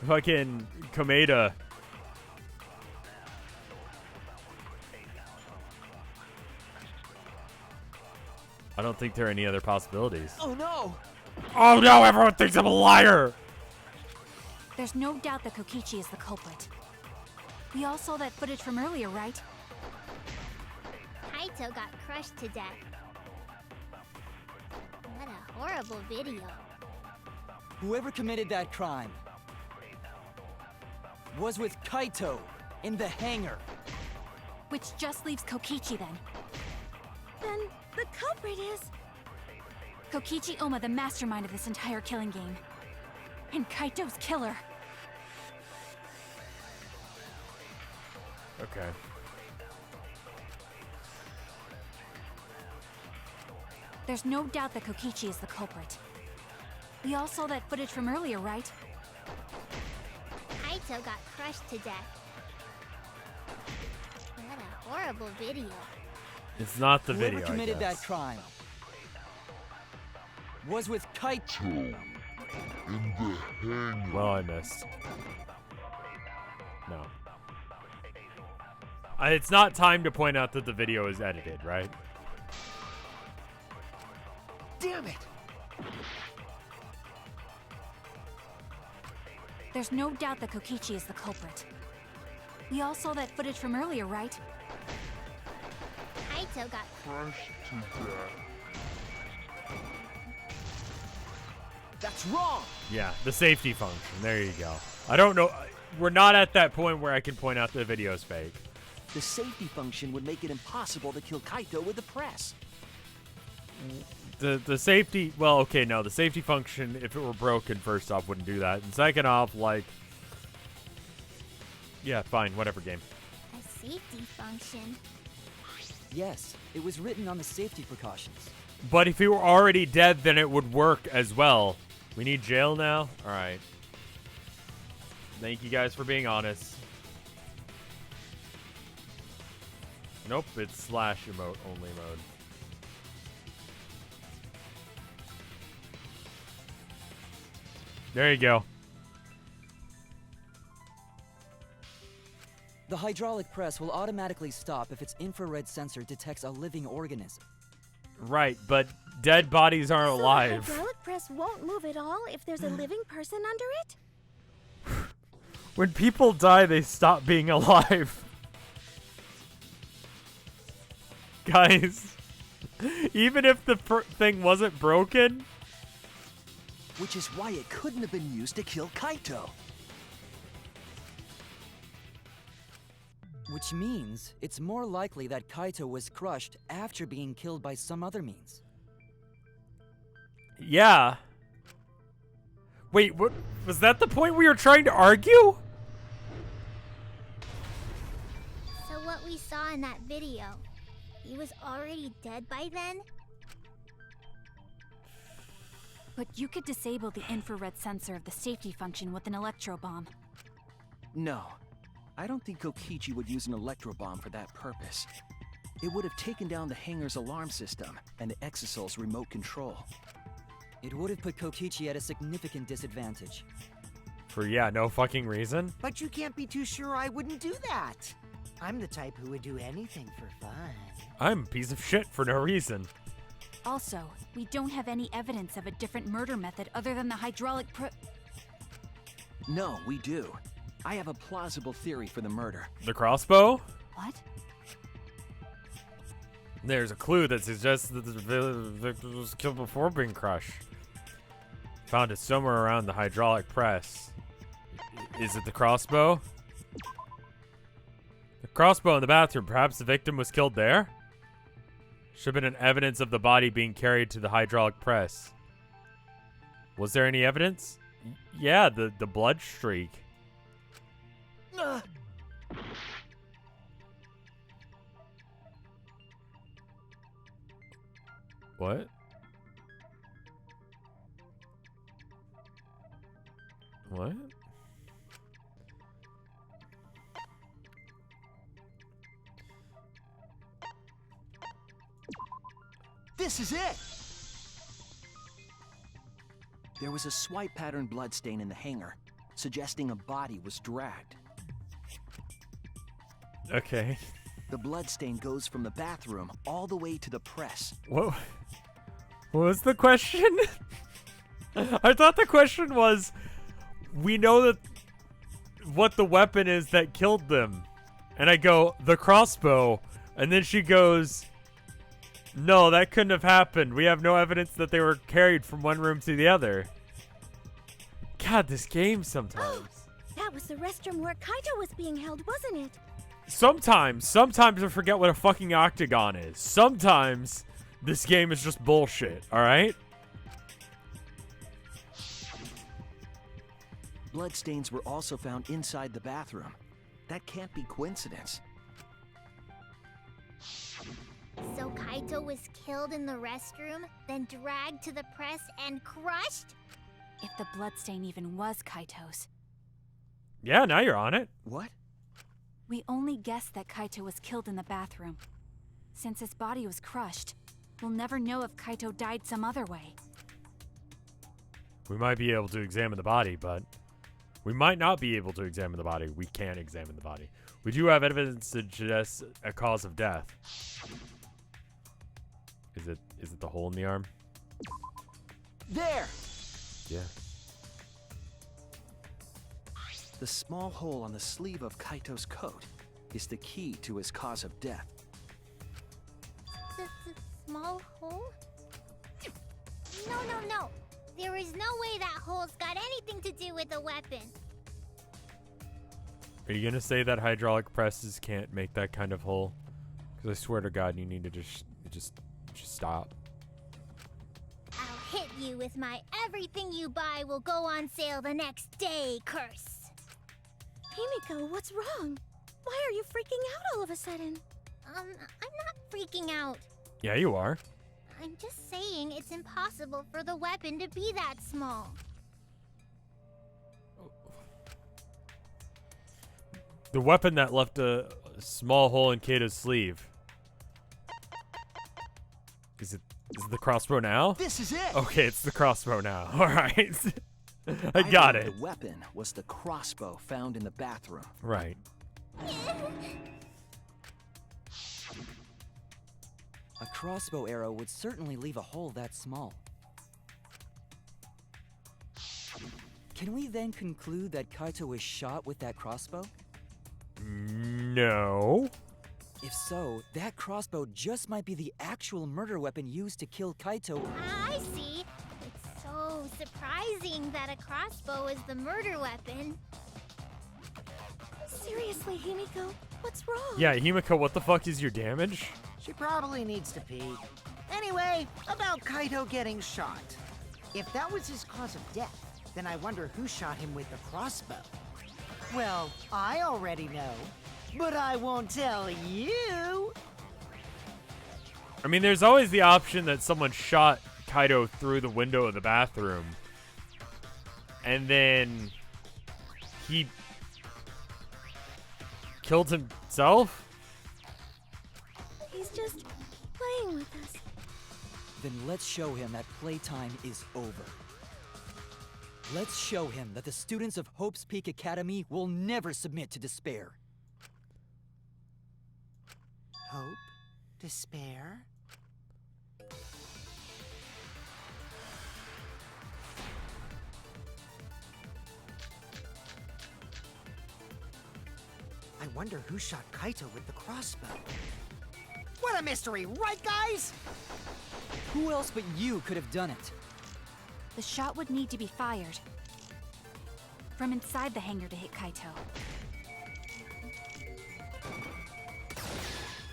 fucking Komeda. I don't think there are any other possibilities.
Oh no!
Oh no, everyone thinks I'm a liar!
There's no doubt that Kokichi is the culprit. We all saw that footage from earlier, right?
Kaito got crushed to death. What a horrible video.
Whoever committed that crime was with Kaito in the hangar.
Which just leaves Kokichi then.
Then the culprit is...
Kokichi Oma, the mastermind of this entire killing game. And Kaito's killer.
Okay.
There's no doubt that Kokichi is the culprit. We all saw that footage from earlier, right?
Kaito got crushed to death. What a horrible video.
It's not the
Whoever
video,
committed
I
that
guess.
crime was with Kaito.
In the hangar.
Well, I missed. No. It's not time to point out that the video is edited, right?
Damn it!
There's no doubt that Kokichi is the culprit. We all saw that footage from earlier, right?
Kaito got
Crushed to death.
That's wrong!
Yeah, the safety function. There you go. I don't know. We're not at that point where I can point out the video's fake.
The safety function would make it impossible to kill Kaito with the press.
The safety, well, okay, no, the safety function, if it were broken, first off, wouldn't do that. And second off, like, yeah, fine, whatever, game.
a safety function.
Yes, it was written on the safety precautions.
But if he were already dead, then it would work as well. We need jail now? All right. Thank you guys for being honest. Nope, it's slash emote only mode. There you go.
The hydraulic press will automatically stop if its infrared sensor detects a living organism.
Right, but dead bodies aren't
So
alive.
the hydraulic press won't move at all if there's a living person under it?
When people die, they stop being alive. Guys, even if the thing wasn't broken...
Which is why it couldn't have been used to kill Kaito.
Which means it's more likely that Kaito was crushed after being killed by some other means.
Yeah. Wait, what? Was that the point we were trying to argue?
So what we saw in that video, he was already dead by then?
But you could disable the infrared sensor of the safety function with an electro bomb.
No, I don't think Kokichi would use an electro bomb for that purpose. It would have taken down the hangar's alarm system and the Exosoul's remote control.
It would have put Kokichi at a significant disadvantage.
For, yeah, no fucking reason?
But you can't be too sure I wouldn't do that. I'm the type who would do anything for fun.
I'm a piece of shit for no reason.
Also, we don't have any evidence of a different murder method other than the hydraulic
No, we do. I have a plausible theory for the murder.
The crossbow?
What?
There's a clue that suggests that the victim was killed before being crushed. Found it somewhere around the hydraulic press. Is it the crossbow? The crossbow in the bathroom. Perhaps the victim was killed there? Should have been an evidence of the body being carried to the hydraulic press. Was there any evidence? Yeah, the blood streak. What? What?
This is it! There was a swipe pattern bloodstain in the hangar, suggesting a body was dragged.
Okay.
The bloodstain goes from the bathroom all the way to the press.
What was the question? I thought the question was, we know that what the weapon is that killed them. And I go, the crossbow. And then she goes, no, that couldn't have happened. We have no evidence that they were carried from one room to the other. God, this game sometimes.
That was the restroom where Kaito was being held, wasn't it?
Sometimes I forget what a fucking octagon is. Sometimes this game is just bullshit, alright?
Bloodstains were also found inside the bathroom. That can't be coincidence.
So Kaito was killed in the restroom, then dragged to the press and crushed?
If the bloodstain even was Kaito's.
Yeah, now you're on it.
What?
We only guessed that Kaito was killed in the bathroom. Since his body was crushed, we'll never know if Kaito died some other way.
We might be able to examine the body, but we might not be able to examine the body. We can't examine the body. We do have evidence to suggest a cause of death. Is it the hole in the arm?
There!
Yeah.
The small hole on the sleeve of Kaito's coat is the key to his cause of death.
The small hole? No. There is no way that hole's got anything to do with the weapon.
Are you gonna say that hydraulic presses can't make that kind of hole? Because I swear to God, you need to just stop.
I'll hit you with my everything you buy will go on sale the next day curse.
Himiko, what's wrong? Why are you freaking out all of a sudden?
I'm not freaking out.
Yeah, you are.
I'm just saying it's impossible for the weapon to be that small.
The weapon that left a small hole in Kato's sleeve. Is it the crossbow now?
This is it!
Okay, it's the crossbow now. Alright. I got it.
The weapon was the crossbow found in the bathroom.
Right.
A crossbow arrow would certainly leave a hole that small. Can we then conclude that Kaito was shot with that crossbow?
No.
If so, that crossbow just might be the actual murder weapon used to kill Kaito.
I see. It's so surprising that a crossbow is the murder weapon.
Seriously, Himiko, what's wrong?
Yeah, Himiko, what the fuck is your damage?
She probably needs to pee. Anyway, about Kaito getting shot. If that was his cause of death, then I wonder who shot him with the crossbow. Well, I already know, but I won't tell you.
I mean, there's always the option that someone shot Kaito through the window of the bathroom. And then he killed himself?
He's just playing with us.
Then let's show him that playtime is over. Let's show him that the students of Hope's Peak Academy will never submit to despair.
Hope? Despair? I wonder who shot Kaito with the crossbow. What a mystery, right, guys?
Who else but you could have done it?
The shot would need to be fired from inside the hangar to hit Kaito.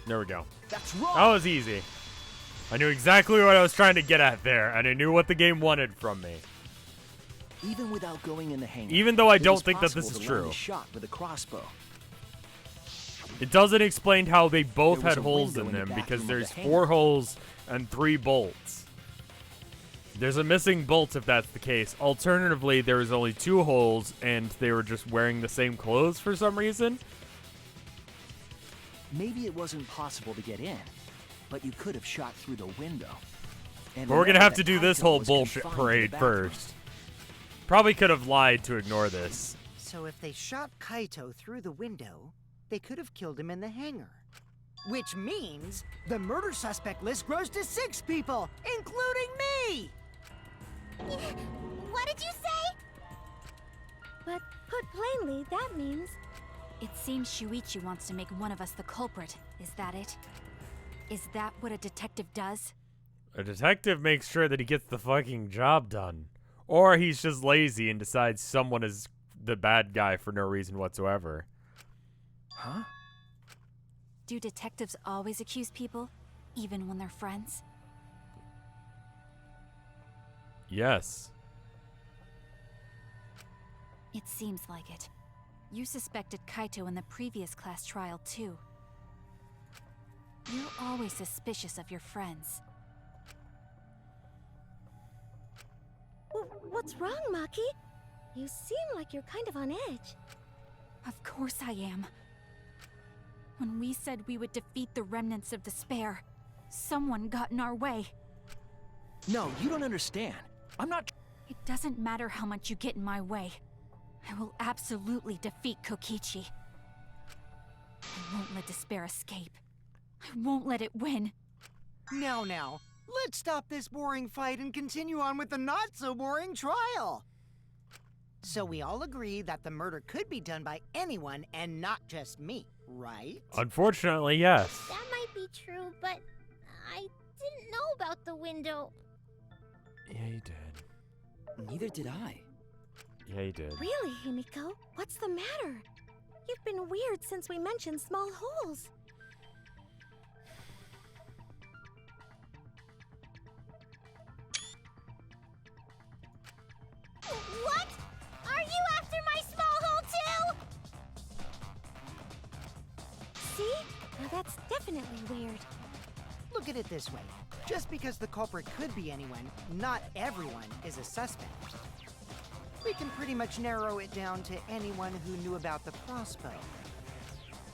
There we go.
That's wrong!
That was easy. I knew exactly what I was trying to get at there, and I knew what the game wanted from me.
Even without going in the hangar,
Even though I
it
don't
was
think that this
possible
is
to land
true.
a shot with a crossbow.
It doesn't explain how they both
There was
had
a
holes
window
in
in the
them because
bathroom of
there's
the
4
hangar.
holes and 3 bolts. There's a missing bolt if that's the case. Alternatively, there was only 2 holes and they were just wearing the same clothes for some reason.
Maybe it wasn't possible to get in, but you could have shot through the window.
But we're gonna have to do this whole bullshit parade first. Probably could have lied to ignore this.
So if they shot Kaito through the window, they could have killed him in the hangar. Which means the murder suspect list grows to 6 people, including me!
What did you say?
But put plainly, that means...
It seems Shuichi wants to make one of us the culprit. Is that it? Is that what a detective does?
A detective makes sure that he gets the fucking job done. Or he's just lazy and decides someone is the bad guy for no reason whatsoever.
Huh?
Do detectives always accuse people, even when they're friends?
Yes.
It seems like it. You suspected Kaito in the previous class trial, too. You're always suspicious of your friends.
What's wrong, Maki? You seem like you're kind of on edge.
Of course I am. When we said we would defeat the remnants of despair, someone got in our way.
No, you don't understand. I'm not...
It doesn't matter how much you get in my way. I will absolutely defeat Kokichi. I won't let despair escape. I won't let it win.
Now, let's stop this boring fight and continue on with the not-so-boring trial. So we all agree that the murder could be done by anyone and not just me, right?
Unfortunately, yes.
That might be true, but I didn't know about the window.
Yeah, you did.
Neither did I.
Yeah, you did.
Really, Himiko? What's the matter? You've been weird since we mentioned small holes.
What? Are you after my small hole too?
See? Now that's definitely weird.
Look at it this way. Just because the culprit could be anyone, not everyone is a suspect. We can pretty much narrow it down to anyone who knew about the crossbow.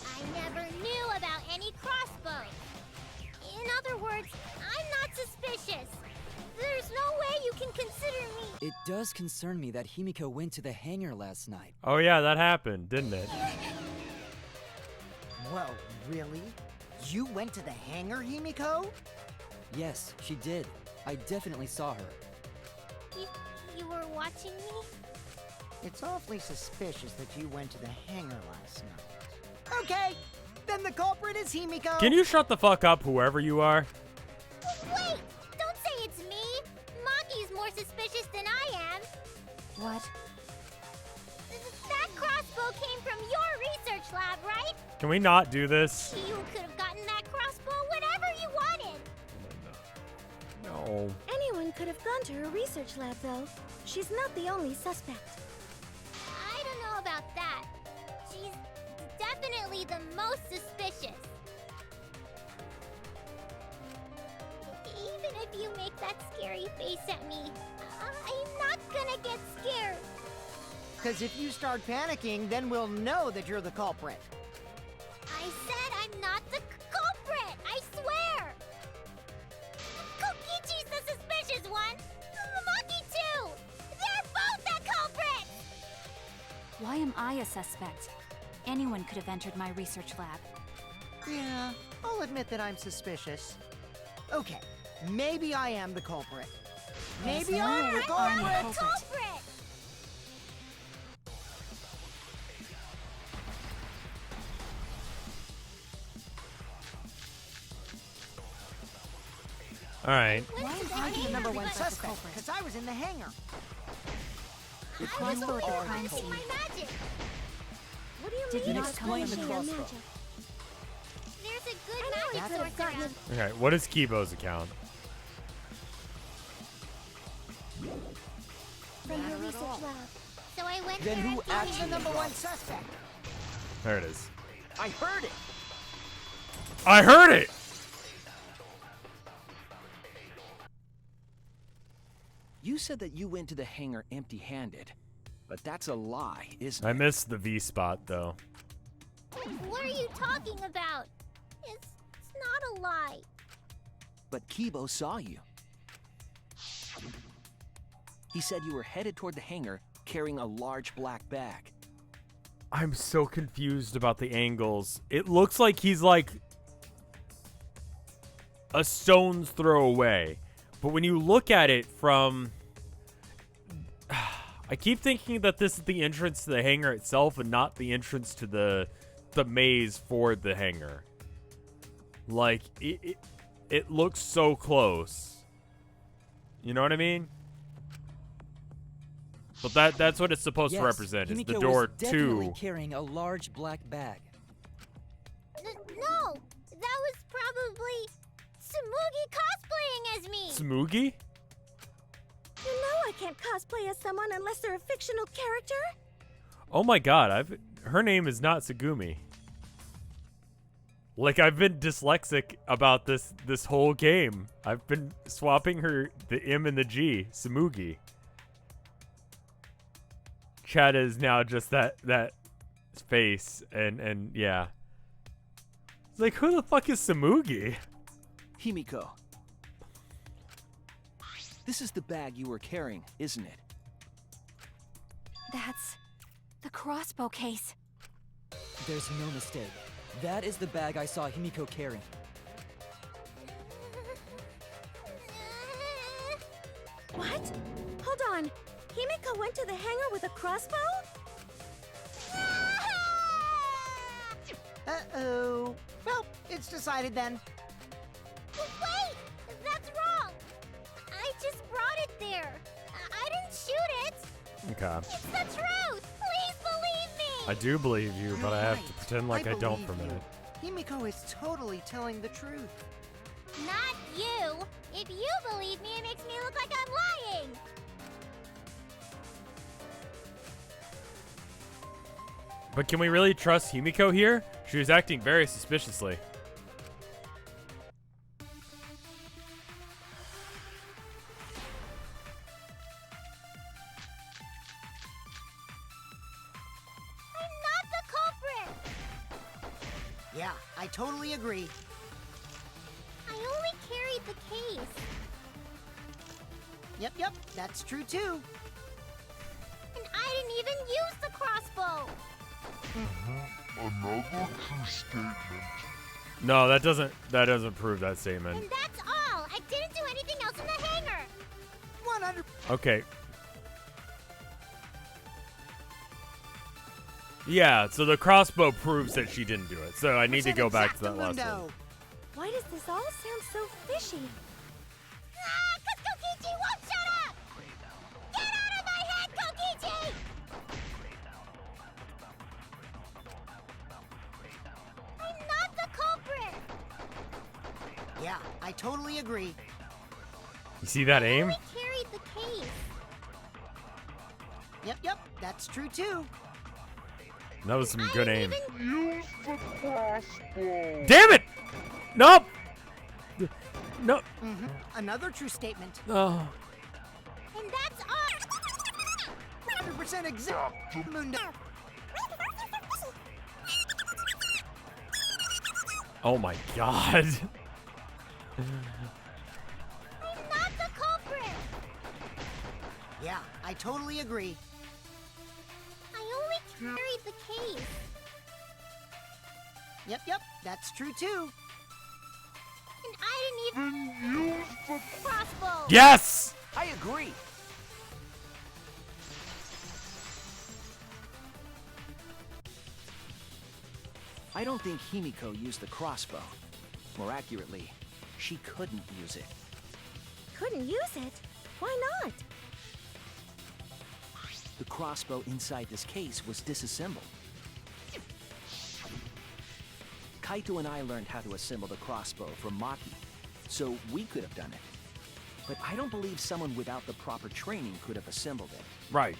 I never knew about any crossbows. In other words, I'm not suspicious. There's no way you can consider me.
It does concern me that Himiko went to the hangar last night.
Oh yeah, that happened, didn't it?
Whoa, really? You went to the hangar, Himiko?
Yes, she did. I definitely saw her.
You were watching me?
It's awfully suspicious that you went to the hangar last night. Okay, then the culprit is Himiko.
Can you shut the fuck up, whoever you are?
Wait! Don't say it's me! Maki's more suspicious than I am.
What?
That crossbow came from your research lab, right?
Can we not do this?
You could have gotten that crossbow whenever you wanted.
No.
Anyone could have gone to her research lab, though. She's not the only suspect.
I don't know about that. She's definitely the most suspicious. Even if you make that scary face at me, I'm not gonna get scared.
Because if you start panicking, then we'll know that you're the culprit.
I said I'm not the culprit! I swear! Kokichi's the suspicious one! Maki too! They're both the culprits!
Why am I a suspect? Anyone could have entered my research lab.
Yeah, I'll admit that I'm suspicious. Okay, maybe I am the culprit. Maybe I'm the
I'm the
culprit!
culprit.
All right.
Why am I
I'm
the
the number one
suspect?
suspect, because I was in the hangar.
The
I was
crossbow
only
are the
practicing
culprit.
my magic.
What do you
Did
mean
you
by
explain the
punishing your
crossbow?
magic?
There's a good
I know
magic
I could have
source
gotten
around.
it.
Okay, what is Kibo's account?
From her
Matter at
research
all.
lab.
So I went
Then
there
who
and
I'm
actually
the number one suspect.
There it is.
I heard it!
I heard it!
You said that you went to the hangar empty-handed. But that's a lie, isn't
I
it?
missed the V spot though.
What are you talking about? It's not a lie.
But Kibo saw you. He said you were headed toward the hangar carrying a large black bag.
I'm so confused about the angles. It looks like he's like a stone's throw away. But when you look at it from... I keep thinking that this is the entrance to the hangar itself and not the entrance to the maze for the hangar. Like, it looks so close. You know what I mean? But that's what it's supposed to represent, is the door
was definitely
to...
carrying a large black bag.
No, that was probably Smoogie cosplaying as me.
Smoogie?
You know I can't cosplay as someone unless they're a fictional character.
Oh my god, her name is not Tsugumi. Like, I've been dyslexic about this whole game. I've been swapping the M and the G. Smoogie. Chad is now just that face, and yeah. It's like, who the fuck is Smoogie?
Himiko. This is the bag you were carrying, isn't it?
That's the crossbow case.
There's no mistake. That is the bag I saw Himiko carrying.
What? Hold on. Himiko went to the hangar with a crossbow?
Uh-oh. Well, it's decided then.
Wait, that's wrong. I just brought it there. I didn't shoot it.
Okay.
It's the truth. Please believe me.
I do believe you, but I have to pretend like I don't
believe
for a minute.
you. Himiko is totally telling the truth.
Not you. If you believe me, it makes me look like I'm lying.
But can we really trust Himiko here? She was acting very suspiciously.
I'm not the culprit.
Yeah, I totally agree.
I only carried the case.
Yep, that's true too.
And I didn't even use the crossbow.
Another true statement.
No, that doesn't prove that statement.
And that's all. I didn't do anything else in the hangar.
100.
Okay. Yeah, so the crossbow proves that she didn't do it. So I need to go back to that last one.
Why does this all sound so fishy?
Ah, 'cause Kokichi won't shut up! Get out of my head, Kokichi! I'm not the culprit.
Yeah, I totally agree.
You see that
I
aim?
only carried the case.
Yep, that's true too.
That was some
I
good
didn't
aim.
even-
Use the crossbow.
Damn it! Nope! No.
Another true statement.
Oh.
And that's all.
100% exact. Mundo.
Oh my god.
I'm not the culprit.
Yeah, I totally agree.
I only carried the case.
Yep, that's true too.
And I didn't even
Then use the
crossbow.
Yes!
I agree. I don't think Himiko used the crossbow. More accurately, she couldn't use it.
Couldn't use it? Why not?
The crossbow inside this case was disassembled. Kaito and I learned how to assemble the crossbow from Maki, so we could have done it. But I don't believe someone without the proper training could have assembled it.
Right.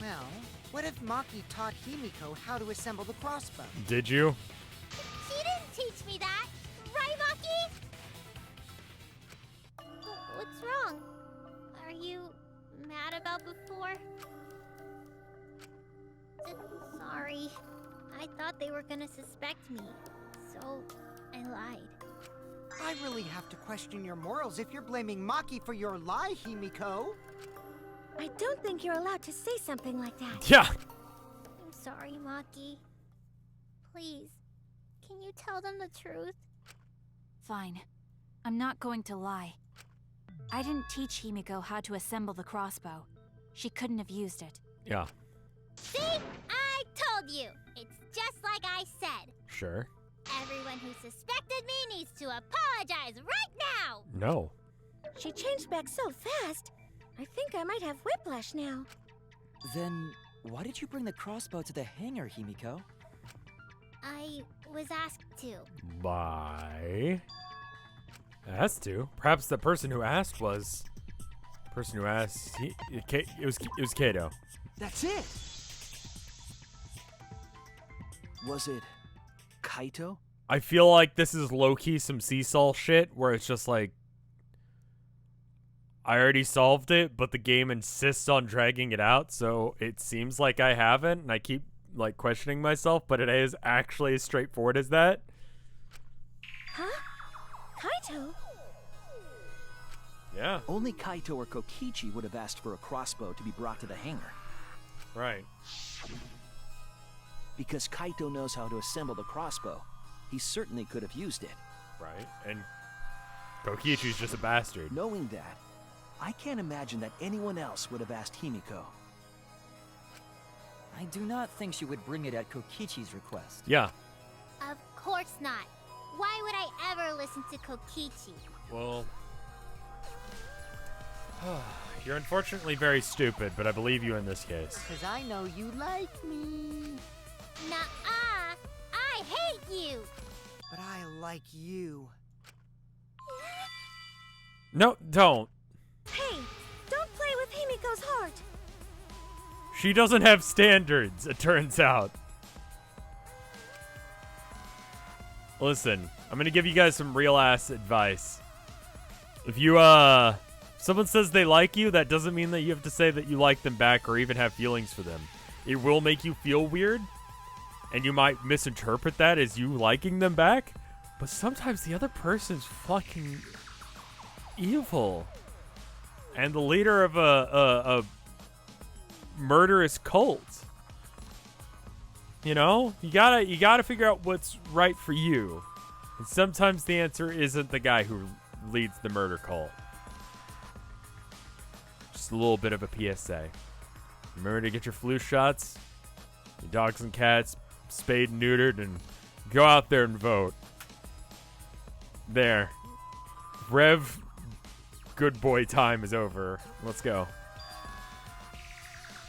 Well, what if Maki taught Himiko how to assemble the crossbow?
Did you?
She didn't teach me that. Right, Maki? What's wrong? Are you mad about before? Sorry. I thought they were gonna suspect me, so I lied.
I really have to question your morals if you're blaming Maki for your lie, Himiko.
I don't think you're allowed to say something like that.
Yeah.
I'm sorry, Maki. Please, can you tell them the truth?
Fine. I'm not going to lie. I didn't teach Himiko how to assemble the crossbow. She couldn't have used it.
Yeah.
See? I told you! It's just like I said.
Sure.
Everyone who suspected me needs to apologize right now!
No.
She changed back so fast. I think I might have whiplash now.
Then, why did you bring the crossbow to the hangar, Himiko?
I was asked to.
By... Asked to? Perhaps the person who asked was... Person who asked... It was Kato.
That's it! Was it Kaito?
I feel like this is low-key some Seesaw shit, where it's just like... I already solved it, but the game insists on dragging it out, so it seems like I haven't, and I keep, like, questioning myself, but it is actually as straightforward as that.
Huh? Kaito?
Yeah.
Only Kaito or Kokichi would have asked for a crossbow to be brought to the hangar.
Right.
Because Kaito knows how to assemble the crossbow, he certainly could have used it.
Right, and Kokichi's just a bastard.
Knowing that, I can't imagine that anyone else would have asked Himiko.
I do not think she would bring it at Kokichi's request.
Yeah.
Of course not. Why would I ever listen to Kokichi?
Well... You're unfortunately very stupid, but I believe you in this case.
Because I know you like me.
Nuh-uh! I hate you!
But I like you.
No, don't.
Hey, don't play with Himiko's heart.
She doesn't have standards, it turns out. Listen, I'm gonna give you guys some real-ass advice. If you, someone says they like you, that doesn't mean that you have to say that you like them back or even have feelings for them. It will make you feel weird, and you might misinterpret that as you liking them back, but sometimes the other person's fucking evil. And the leader of a murderous cult. You know? You gotta figure out what's right for you. And sometimes the answer isn't the guy who leads the murder cult. Just a little bit of a PSA. Remember to get your flu shots, your dogs and cats spayed and neutered, and go out there and vote. There. Rev good boy time is over. Let's go.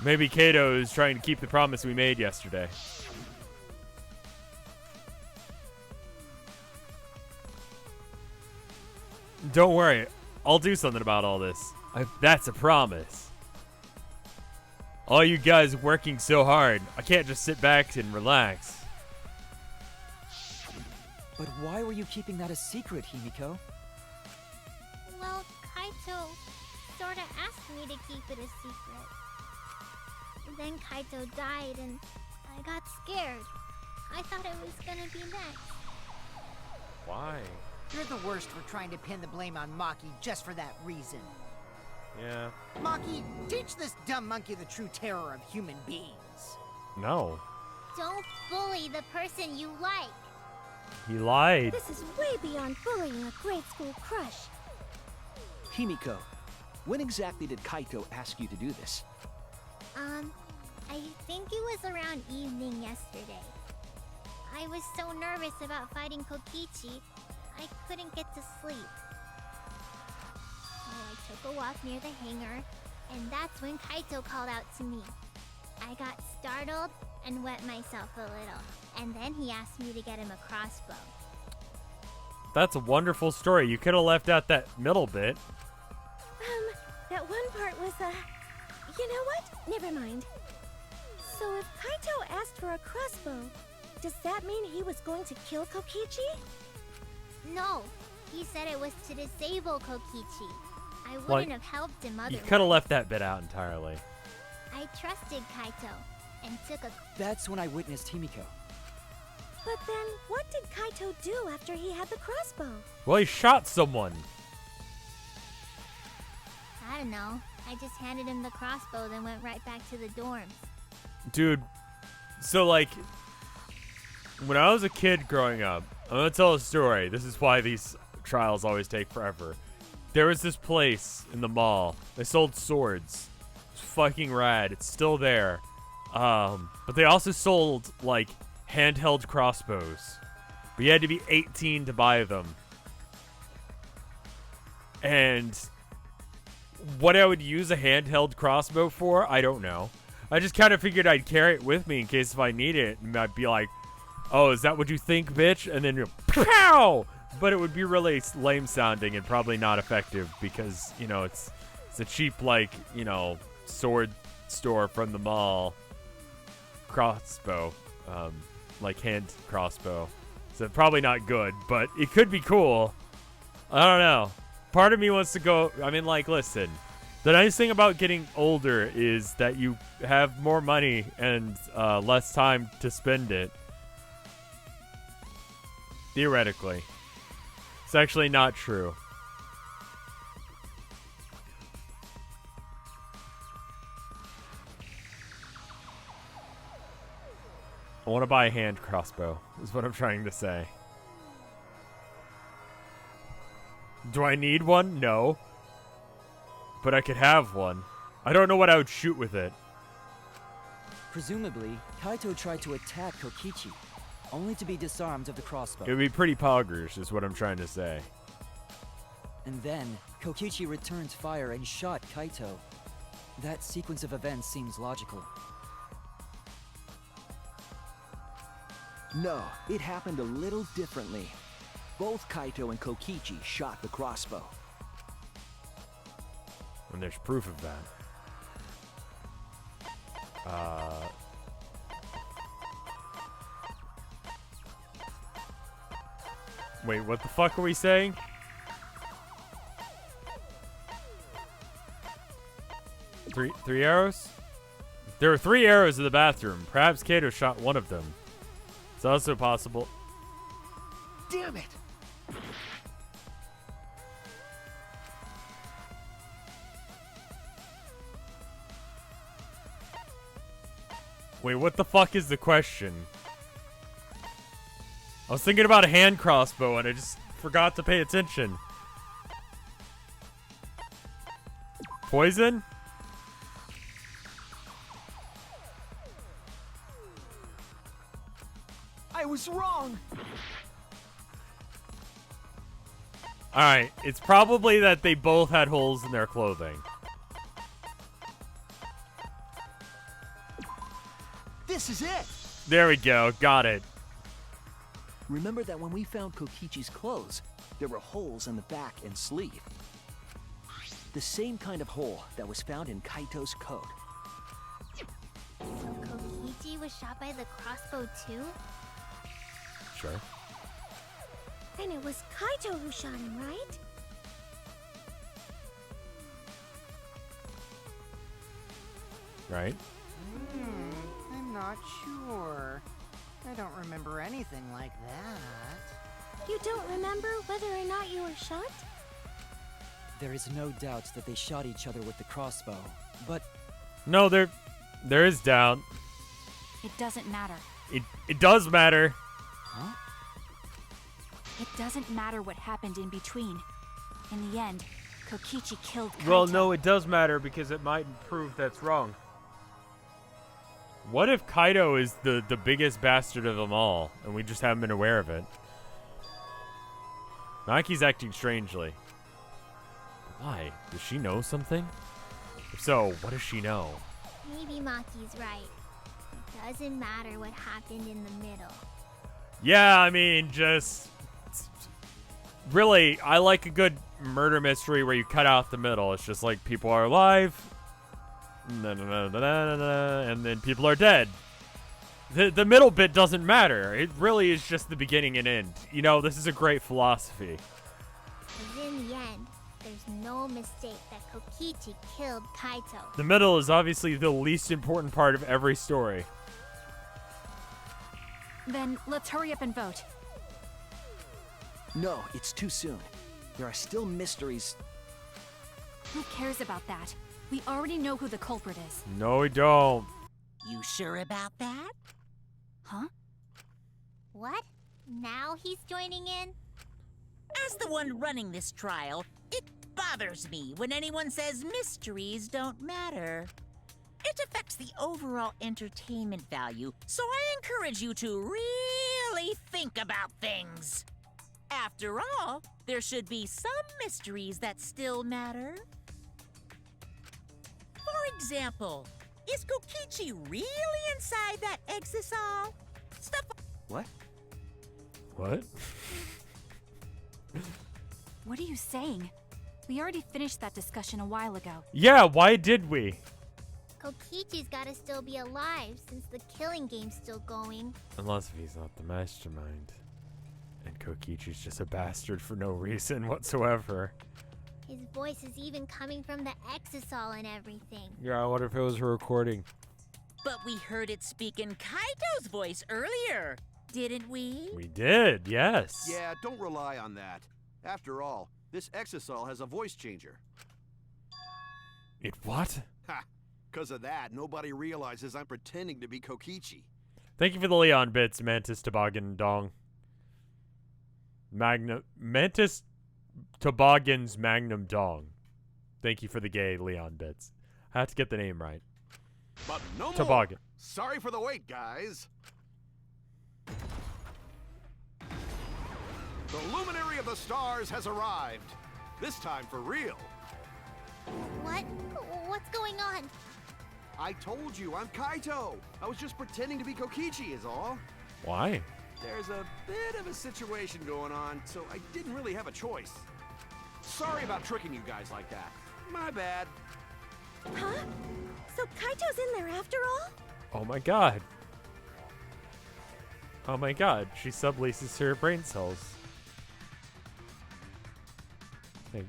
Maybe Kato is trying to keep the promise we made yesterday. Don't worry. I'll do something about all this. That's a promise. All you guys working so hard. I can't just sit back and relax.
But why were you keeping that a secret, Himiko?
Well, Kaito sorta asked me to keep it a secret. Then Kaito died and I got scared. I thought it was gonna be next.
Why?
You're the worst for trying to pin the blame on Maki just for that reason.
Yeah.
Maki, teach this dumb monkey the true terror of human beings.
No.
Don't bully the person you like.
He lied.
This is way beyond bullying a grade school crush.
Himiko, when exactly did Kaito ask you to do this?
I think it was around evening yesterday. I was so nervous about fighting Kokichi, I couldn't get to sleep. So I took a walk near the hangar, and that's when Kaito called out to me. I got startled and wet myself a little, and then he asked me to get him a crossbow.
That's a wonderful story. You could have left out that middle bit.
That one part was, you know what? Never mind. So if Kaito asked for a crossbow, does that mean he was going to kill Kokichi?
No, he said it was to disable Kokichi. I wouldn't have helped him
You
otherwise.
could have left that bit out entirely.
I trusted Kaito and took a...
That's when I witnessed Himiko.
But then, what did Kaito do after he had the crossbow?
Well, he shot someone.
I don't know. I just handed him the crossbow, then went right back to the dorms.
Dude, so like, when I was a kid growing up, I'm gonna tell a story. This is why these trials always take forever. There was this place in the mall. They sold swords. It's fucking rad. It's still there. But they also sold, like, handheld crossbows. But you had to be 18 to buy them. And what I would use a handheld crossbow for, I don't know. I just kind of figured I'd carry it with me in case if I need it. And I'd be like, oh, is that what you think, bitch? And then you're, pow! But it would be really lame sounding and probably not effective because, you know, it's a cheap, like, you know, sword store from the mall crossbow, like hand crossbow. So probably not good, but it could be cool. I don't know. Part of me wants to go, I mean, like, listen. The nice thing about getting older is that you have more money and less time to spend it. Theoretically. It's actually not true. I want to buy a hand crossbow, is what I'm trying to say. Do I need one? No. But I could have one. I don't know what I would shoot with it.
Presumably, Kaito tried to attack Kokichi, only to be disarmed of the crossbow.
It would be pretty poggers, is what I'm trying to say.
And then, Kokichi returned fire and shot Kaito. That sequence of events seems logical.
No, it happened a little differently. Both Kaito and Kokichi shot the crossbow.
And there's proof of that. Wait, what the fuck are we saying? Three arrows? There are 3 arrows in the bathroom. Perhaps Kato shot one of them. It's also possible.
Damn it!
Wait, what the fuck is the question? I was thinking about a hand crossbow and I just forgot to pay attention. Poison?
I was wrong!
Alright, it's probably that they both had holes in their clothing.
This is it!
There we go, got it.
Remember that when we found Kokichi's clothes, there were holes in the back and sleeve. The same kind of hole that was found in Kaito's coat.
So Kokichi was shot by the crossbow too?
Sure.
Then it was Kaito who shot him, right?
Right?
I'm not sure. I don't remember anything like that.
You don't remember whether or not you were shot?
There is no doubt that they shot each other with the crossbow, but
No, there is doubt.
It doesn't matter.
It does matter.
huh?
It doesn't matter what happened in between. In the end, Kokichi killed Kaito.
Well, no, it does matter because it might prove that's wrong. What if Kaito is the biggest bastard of them all, and we just haven't been aware of it? Naki's acting strangely. Why? Does she know something? If so, what does she know?
Maybe Maki's right. It doesn't matter what happened in the middle.
Yeah, I mean, just... Really, I like a good murder mystery where you cut out the middle. It's just like people are alive, and then people are dead. The middle bit doesn't matter. It really is just the beginning and end. You know, this is a great philosophy.
Because in the end, there's no mistake that Kokichi killed Kaito.
The middle is obviously the least important part of every story.
Then let's hurry up and vote.
No, it's too soon. There are still mysteries.
Who cares about that? We already know who the culprit is.
No, we don't.
You sure about that?
Huh?
What? Now he's joining in?
As the one running this trial, it bothers me when anyone says mysteries don't matter. It affects the overall entertainment value, so I encourage you to really think about things. After all, there should be some mysteries that still matter. For example, is Kokichi really inside that exisal? Stuff.
What?
What?
What are you saying? We already finished that discussion a while ago.
Yeah, why did we?
Kokichi's gotta still be alive since the killing game's still going.
Unless if he's not the mastermind. And Kokichi's just a bastard for no reason whatsoever.
His voice is even coming from the exisal and everything.
Yeah, I wonder if it was a recording.
But we heard it speak in Kaito's voice earlier, didn't we?
We did, yes.
Yeah, don't rely on that. After all, this exisal has a voice changer.
It what?
Ha! Because of that, nobody realizes I'm pretending to be Kokichi.
Thank you for the Leon bits, Mantis Toboggan Dong. Mantis Toboggan's Magnum Dong. Thank you for the gay Leon bits. I have to get the name right.
But no more.
Toboggan.
Sorry for the wait, guys. The luminary of the stars has arrived. This time for real.
What? What's going on?
I told you, I'm Kaito. I was just pretending to be Kokichi is all.
Why?
There's a bit of a situation going on, so I didn't really have a choice. Sorry about tricking you guys like that. My bad.
Huh? So Kaito's in there after all?
Oh my god. Oh my god, she subleases her brain cells. Like,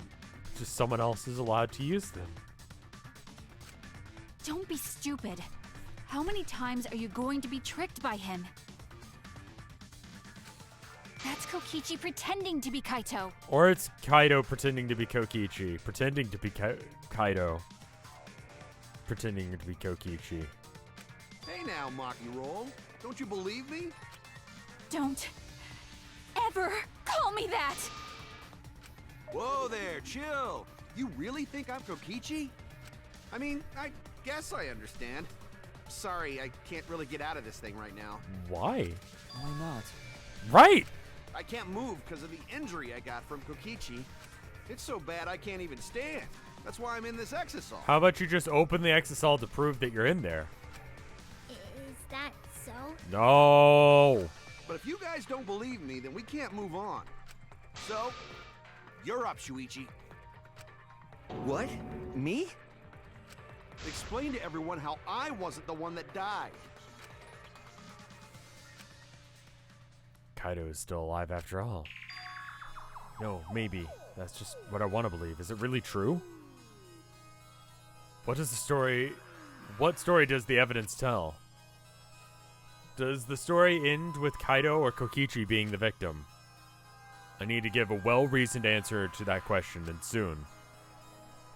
just someone else is allowed to use them.
Don't be stupid. How many times are you going to be tricked by him? That's Kokichi pretending to be Kaito.
Or it's Kaido pretending to be Kokichi. Pretending to be Kaido. Pretending to be Kokichi.
Hey now, Maki Roll. Don't you believe me?
Don't ever call me that!
Whoa there, chill. You really think I'm Kokichi? I mean, I guess I understand. Sorry, I can't really get out of this thing right now.
Why?
Why not?
Right!
I can't move because of the injury I got from Kokichi. It's so bad I can't even stand. That's why I'm in this exisal.
How about you just open the exisal to prove that you're in there?
Is that so?
No!
But if you guys don't believe me, then we can't move on. So, you're up, Shuichi.
What? Me?
Explain to everyone how I wasn't the one that died.
Kaido is still alive after all. No, maybe. That's just what I want to believe. Is it really true? What story does the evidence tell? Does the story end with Kaido or Kokichi being the victim? I need to give a well-reasoned answer to that question, and soon.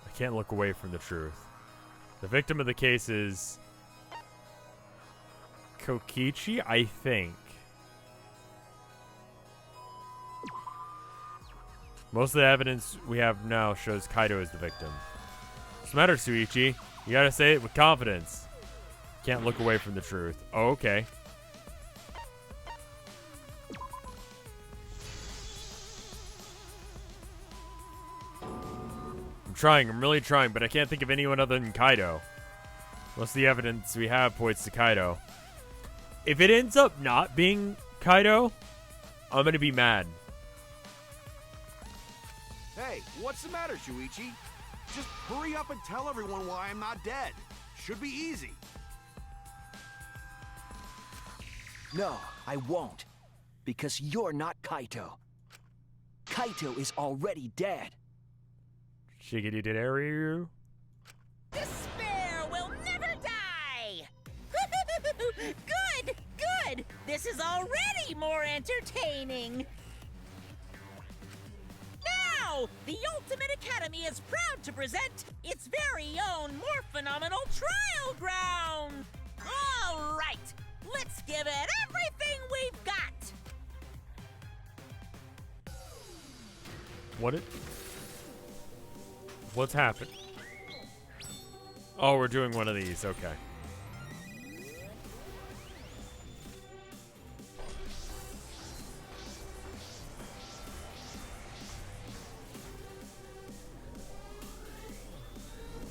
I can't look away from the truth. The victim of the case is Kokichi, I think. Most of the evidence we have now shows Kaido is the victim. What's the matter, Shuichi? You gotta say it with confidence. Can't look away from the truth. Oh, okay. I'm really trying, but I can't think of anyone other than Kaido. Most of the evidence we have points to Kaido. If it ends up not being Kaido, I'm gonna be mad.
Hey, what's the matter, Shuichi? Just hurry up and tell everyone why I'm not dead. Should be easy.
No, I won't. Because you're not Kaito. Kaito is already dead.
Shiggity did you?
Despair will never die! Good, good! Good! This is already more entertaining! Now, the Ultimate Academy is proud to present its very own more phenomenal trial ground! All right, let's give it everything we've got!
What's happened? Oh, we're doing one of these, okay.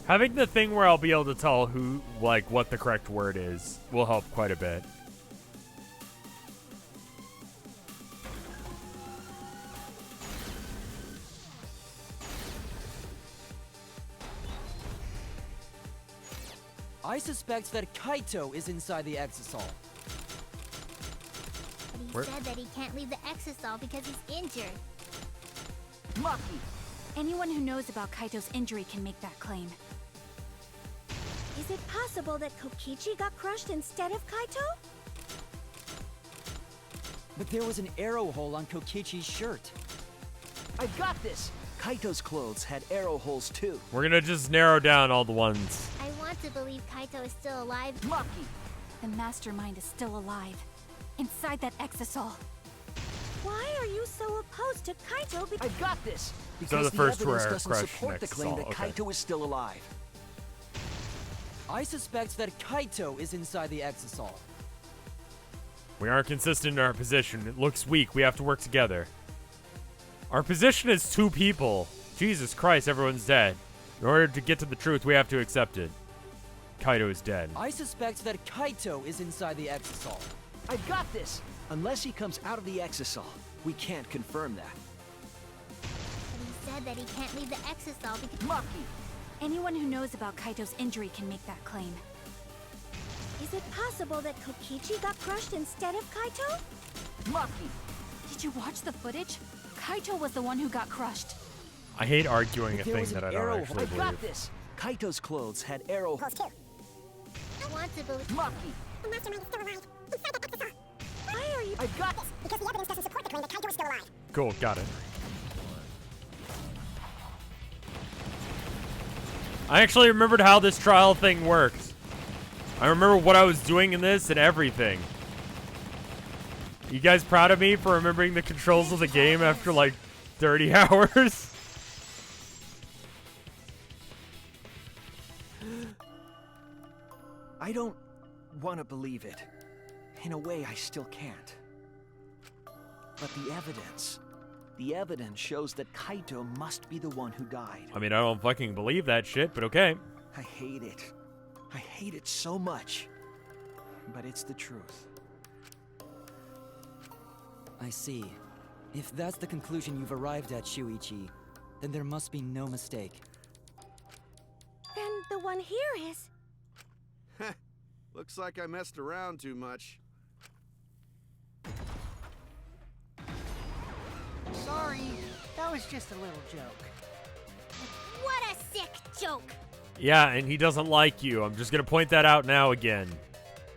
Having the thing where I'll be able to tell who, like, what the correct word is will help quite a bit.
I suspect that Kaito is inside the Exisal.
But he said that he can't leave the Exisal because he's injured.
Maki!
Anyone who knows about Kaito's injury can make that claim.
Is it possible that Kokichi got crushed instead of Kaito?
But there was an arrow hole on Kokichi's shirt.
I've got this! Kaito's clothes had arrow holes too.
We're gonna just narrow down all the ones.
I want to believe Kaito is still alive.
Maki!
The mastermind is still alive. Inside that Exisal.
Why are you so opposed to Kaito?
I've got this!
So
Because
the first
evidence
rare
doesn't
crush
support the
next
claim
Saul,
that
okay.
Kaito is still alive.
I suspect that Kaito is inside the Exisal.
We aren't consistent in our position. It looks weak. We have to work together. Our position is 2 people. Jesus Christ, everyone's dead. In order to get to the truth, we have to accept it. Kaito is dead.
I suspect that Kaito is inside the Exisal.
I've got this! Unless he comes out of the Exisal, we can't confirm that.
But he said that he can't leave the Exisal because...
Maki!
Anyone who knows about Kaito's injury can make that claim.
Is it possible that Kokichi got crushed instead of Kaito?
Maki!
Did you watch the footage? Kaito was the one who got crushed.
I hate arguing
But
a
there
thing
was
that
an
I don't
arrow
actually
I've got
believe.
this! Kaito's clothes had arrow holes too.
I want to believe...
Maki!
The mastermind is still alive. Inside the Exisal. Why are you...
I've got this!
Because the evidence doesn't support the claim that Kaito is still alive.
Cool, got it. I actually remembered how this trial thing worked. I remember what I was doing in this and everything. You guys proud of me for remembering the controls of the game after like 30 hours?
I don't want to believe it. In a way, I still can't. But the evidence shows that Kaito must be the one who died.
I mean, I don't fucking believe that shit, but okay.
I hate it. I hate it so much. But it's the truth.
I see. If that's the conclusion you've arrived at, Shuichi, then there must be no mistake.
Then the one here is...
Looks like I messed around too much.
Sorry, that was just a little joke.
What a sick joke!
Yeah, and he doesn't like you. I'm just gonna point that out now again.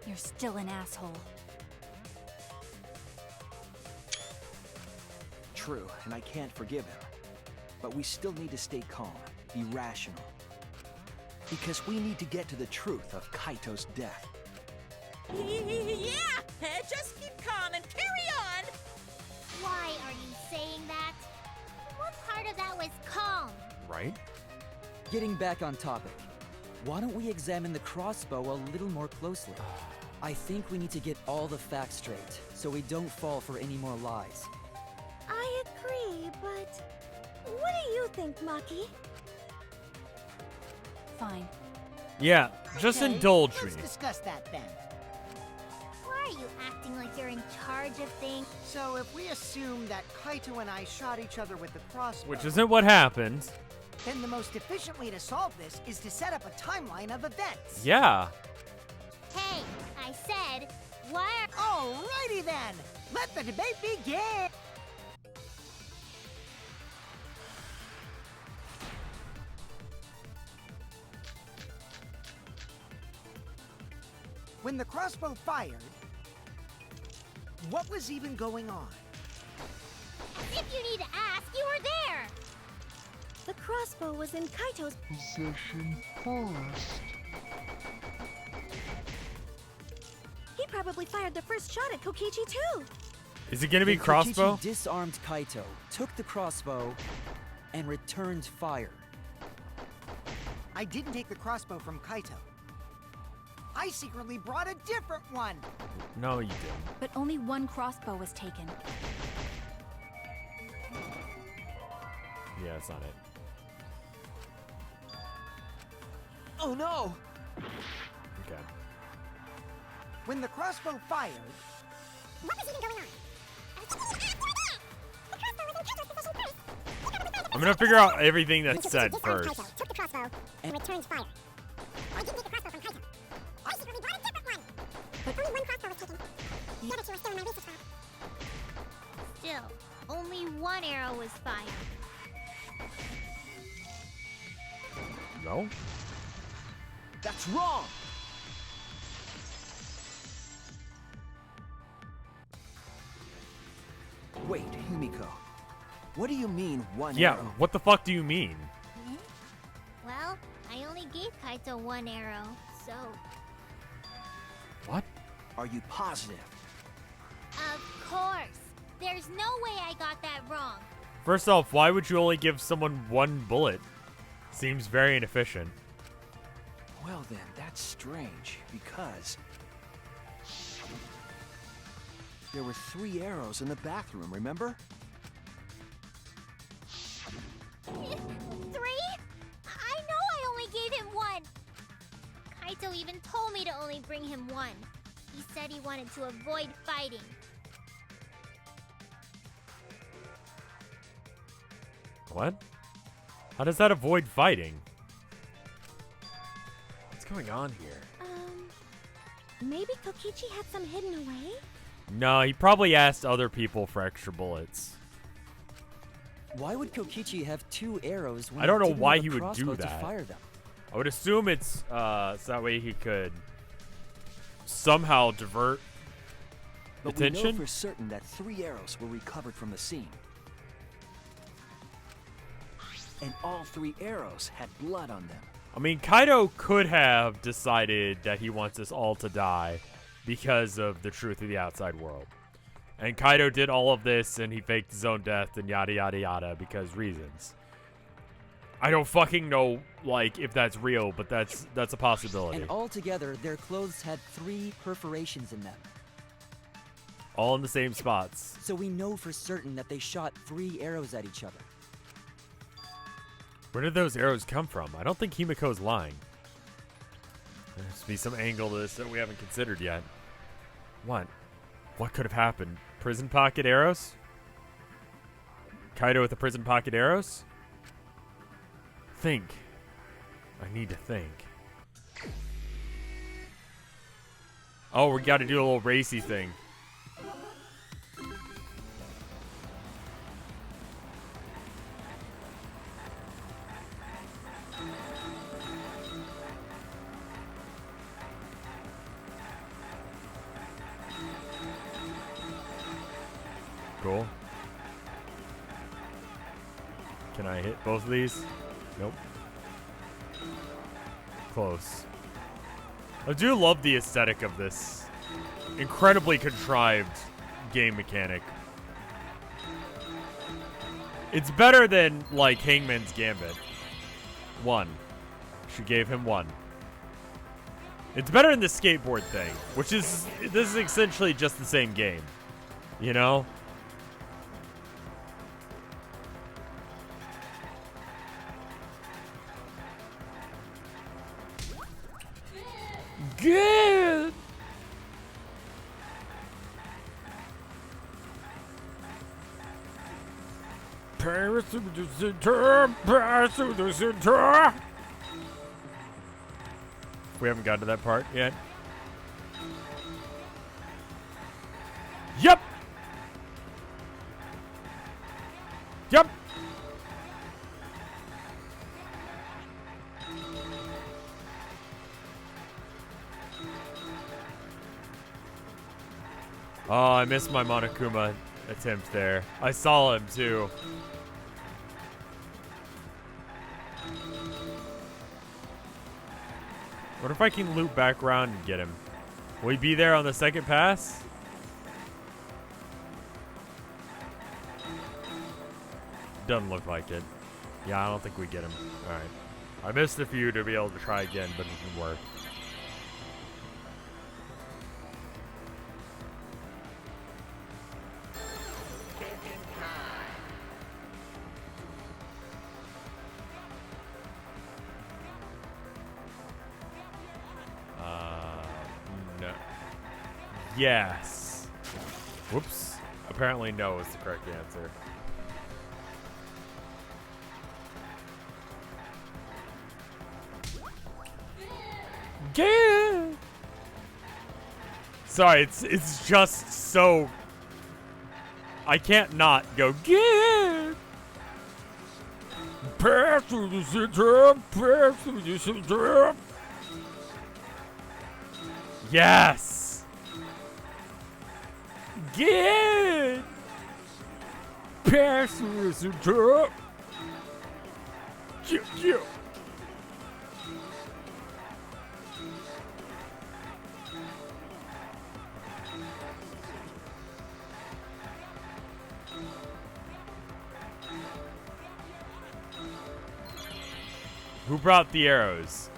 You're still an asshole.
True, and I can't forgive him. But we still need to stay calm, be rational. Because we need to get to the truth of Kaito's death.
Yeah, just keep calm and carry on.
Why are you saying that? What part of that was calm?
Right?
Getting back on topic, why don't we examine the crossbow a little more closely? I think we need to get all the facts straight, so we don't fall for any more lies.
I agree, but... What do you think, Maki?
Fine.
Yeah, just
Okay,
indulge me.
Let's discuss that then.
Why are you acting like you're in charge of things?
So if we assume that Kaito and I shot each other with the crossbow,
Which isn't what happened.
then the most efficient way to solve this is to set up a timeline of events.
Yeah.
Hey, I said, why are...
Alrighty then, let the debate begin. When the crossbow fired, what was even going on?
As if you need to ask, you were there!
The crossbow was in Kaito's
Possession first.
He probably fired the first shot at Kokichi too.
Is it gonna be
Then
crossbow?
Kokichi disarmed Kaito, took the crossbow, and returned fire.
I didn't take the crossbow from Kaito. I secretly brought a different one.
No, you didn't.
But only one crossbow was taken.
Yeah, that's not it.
Oh no!
Okay.
When the crossbow fired,
What was even going on?
I'm gonna figure out everything that's said first.
Took the crossbow and returned fire. I didn't take the crossbow from Kaito. I secretly brought a different one. But only one crossbow was taken. The other two are still in my research file. Still, only one arrow was fired.
No?
That's wrong! Wait, Himiko. What do you mean one
Yeah,
arrow?
what the fuck do you mean?
Well, I only gave Kaito one arrow, so...
What?
Are you positive?
Of course. There's no way I got that wrong.
First off, why would you only give someone one bullet? Seems very inefficient.
Well then, that's strange, because... there were 3 arrows in the bathroom, remember?
3? I know I only gave him one. Kaito even told me to only bring him one. He said he wanted to avoid fighting.
What? How does that avoid fighting? What's going on here?
Maybe Kokichi had some hidden away?
No, he probably asked other people for extra bullets.
Why would Kokichi have 2 arrows when
I don't know
he didn't
why
have a
he would do
crossbow to
that.
fire them?
I would assume it's so that way he could somehow divert
But we know
attention.
for certain that 3 arrows were recovered from the scene. And all 3 arrows had blood on them.
I mean, Kaito could have decided that he wants us all to die because of the truth of the outside world. And Kaito did all of this and he faked his own death and yada yada yada because reasons. I don't fucking know like if that's real, but that's a possibility.
And altogether, their clothes had 3 perforations in them.
All in the same spots.
So we know for certain that they shot 3 arrows at each other.
Where did those arrows come from? I don't think Himiko's lying. There must be some angle to this that we haven't considered yet. What? What could have happened? Prison pocket arrows? Kaito with the prison pocket arrows? Think. I need to think. Oh, we gotta do a little racy thing. Cool. Can I hit both of these? Nope. Close. I do love the aesthetic of this incredibly contrived game mechanic. It's better than, like, Hangman's Gambit. 1. She gave him 1. It's better than the skateboard thing, which is, this is essentially just the same game. You know? Good. Paris to the center, Paris to the center. We haven't gotten to that part yet. Yep. Yep. Oh, I missed my Monokuma attempt there. I saw him too. What if I can loop back around and get him? Will he be there on the second pass? Doesn't look like it. Yeah, I don't think we get him. Alright. I missed a few to be able to try again, but it didn't work. No. Yes. Whoops. Apparently no is the correct answer. Yeah. Sorry, it's just so I can't not go yeah. Pass through the center, pass through the center. Yes. Good. Pass through the center. Yeah. Who brought the arrows?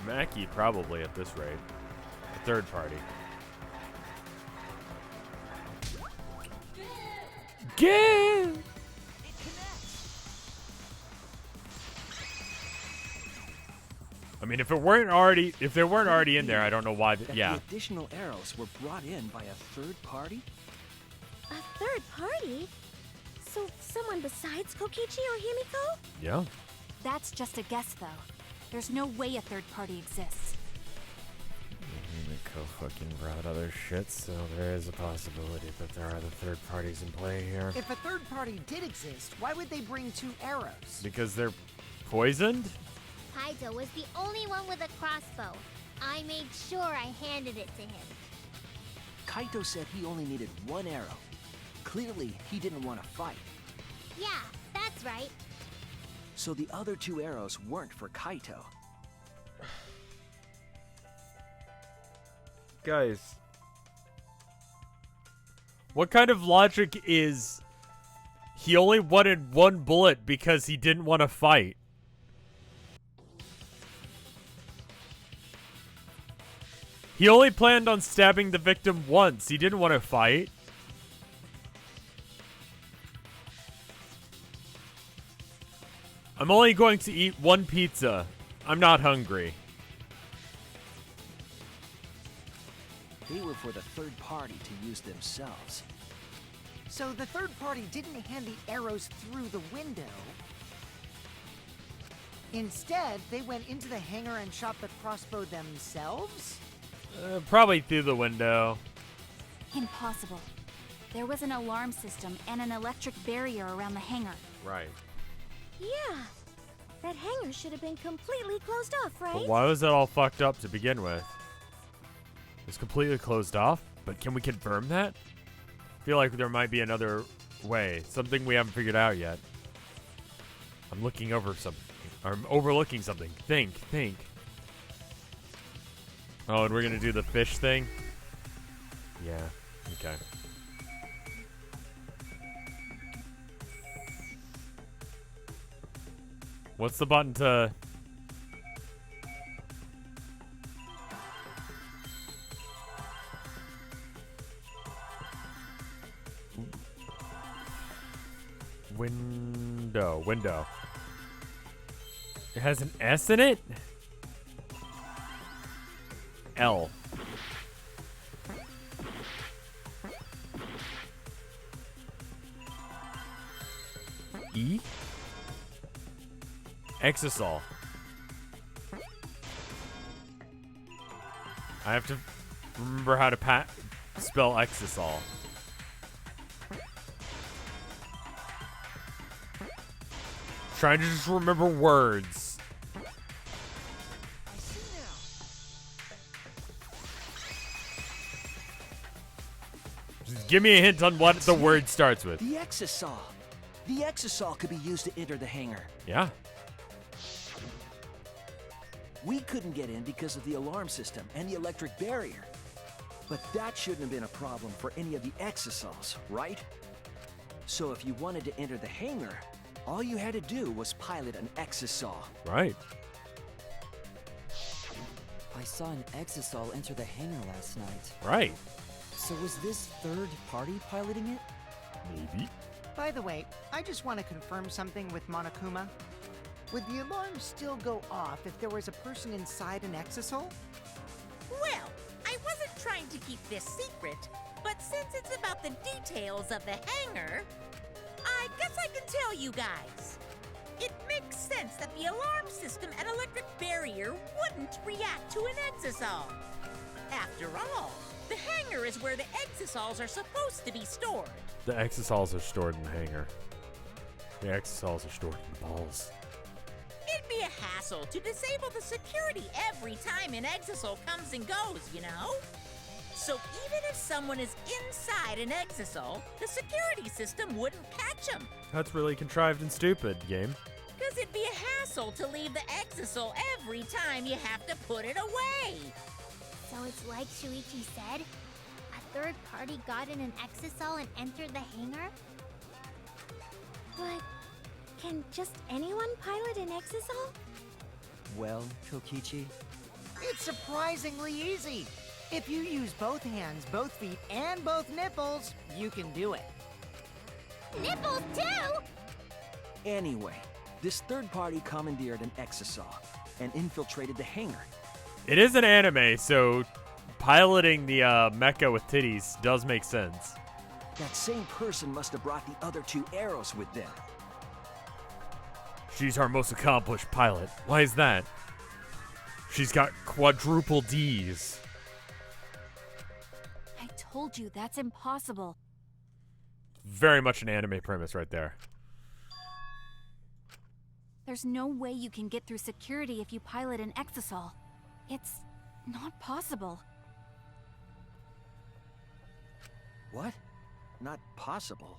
Mackie probably at this rate. A third party. Get! I mean, if they weren't already in there, I don't know why. Yeah.
The additional arrows were brought in by a third party?
A third party? So someone besides Kokichi or Himiko?
Yeah.
That's just a guess, though. There's no way a third party exists.
Himiko fucking brought other shit, so there is a possibility that there are other third parties in play here.
If a third party did exist, why would they bring 2 arrows?
Because they're poisoned?
Kaito was the only one with a crossbow. I made sure I handed it to him.
Kaito said he only needed 1 arrow. Clearly, he didn't want to fight.
Yeah, that's right.
So the other 2 arrows weren't for Kaito.
Guys. What kind of logic is he only wanted 1 bullet because he didn't want to fight? He only planned on stabbing the victim once. He didn't want to fight. I'm only going to eat 1 pizza. I'm not hungry.
They were for the third party to use themselves.
So the third party didn't hand the arrows through the window. Instead, they went into the hangar and shot the crossbow themselves?
Probably through the window.
Impossible. There was an alarm system and an electric barrier around the hangar.
Right.
Yeah. That hangar should have been completely closed off, right?
But why was it all fucked up to begin with? It's completely closed off? But can we confirm that? I feel like there might be another way. Something we haven't figured out yet. I'm looking over something. I'm overlooking something. Think. Oh, and we're gonna do the fish thing? Yeah. Okay. What's the button to... Window. It has an S in it? L. E? Exisol. I have to remember how to spell Exisol. Trying to just remember words.
I see now.
Just give me a hint on what the word starts with.
The exisal. The exisal could be used to enter the hangar.
Yeah.
We couldn't get in because of the alarm system and the electric barrier. But that shouldn't have been a problem for any of the exisals, right? So if you wanted to enter the hangar, all you had to do was pilot an exisal.
Right.
I saw an exisal enter the hangar last night.
Right.
So was this third party piloting it?
Maybe.
By the way, I just want to confirm something with Monokuma. Would the alarm still go off if there was a person inside an exisal?
Well, I wasn't trying to keep this secret, but since it's about the details of the hangar, I guess I can tell you guys. It makes sense that the alarm system and electric barrier wouldn't react to an exisal. After all, the hangar is where the exisals are supposed to be stored.
The exisals are stored in the hangar. The exisals are stored in the balls.
It'd be a hassle to disable the security every time an exisal comes and goes, you know? So even if someone is inside an exisal, the security system wouldn't catch them.
That's really contrived and stupid, game.
Because it'd be a hassle to leave the exisal every time you have to put it away.
So it's like Shuichi said? A third party got in an exisal and entered the hangar?
But can just anyone pilot an exisal?
Well, Kokichi,
It's surprisingly easy. If you use both hands, both feet, and both nipples, you can do it.
Nipples too!
Anyway, this third party commandeered an exisal and infiltrated the hangar.
It is an anime, so piloting the mecha with titties does make sense.
That same person must have brought the other two arrows with them.
She's our most accomplished pilot. Why is that? She's got quadruple D's.
I told you that's impossible.
Very much an anime premise right there.
There's no way you can get through security if you pilot an exisal. It's not possible.
What? Not possible.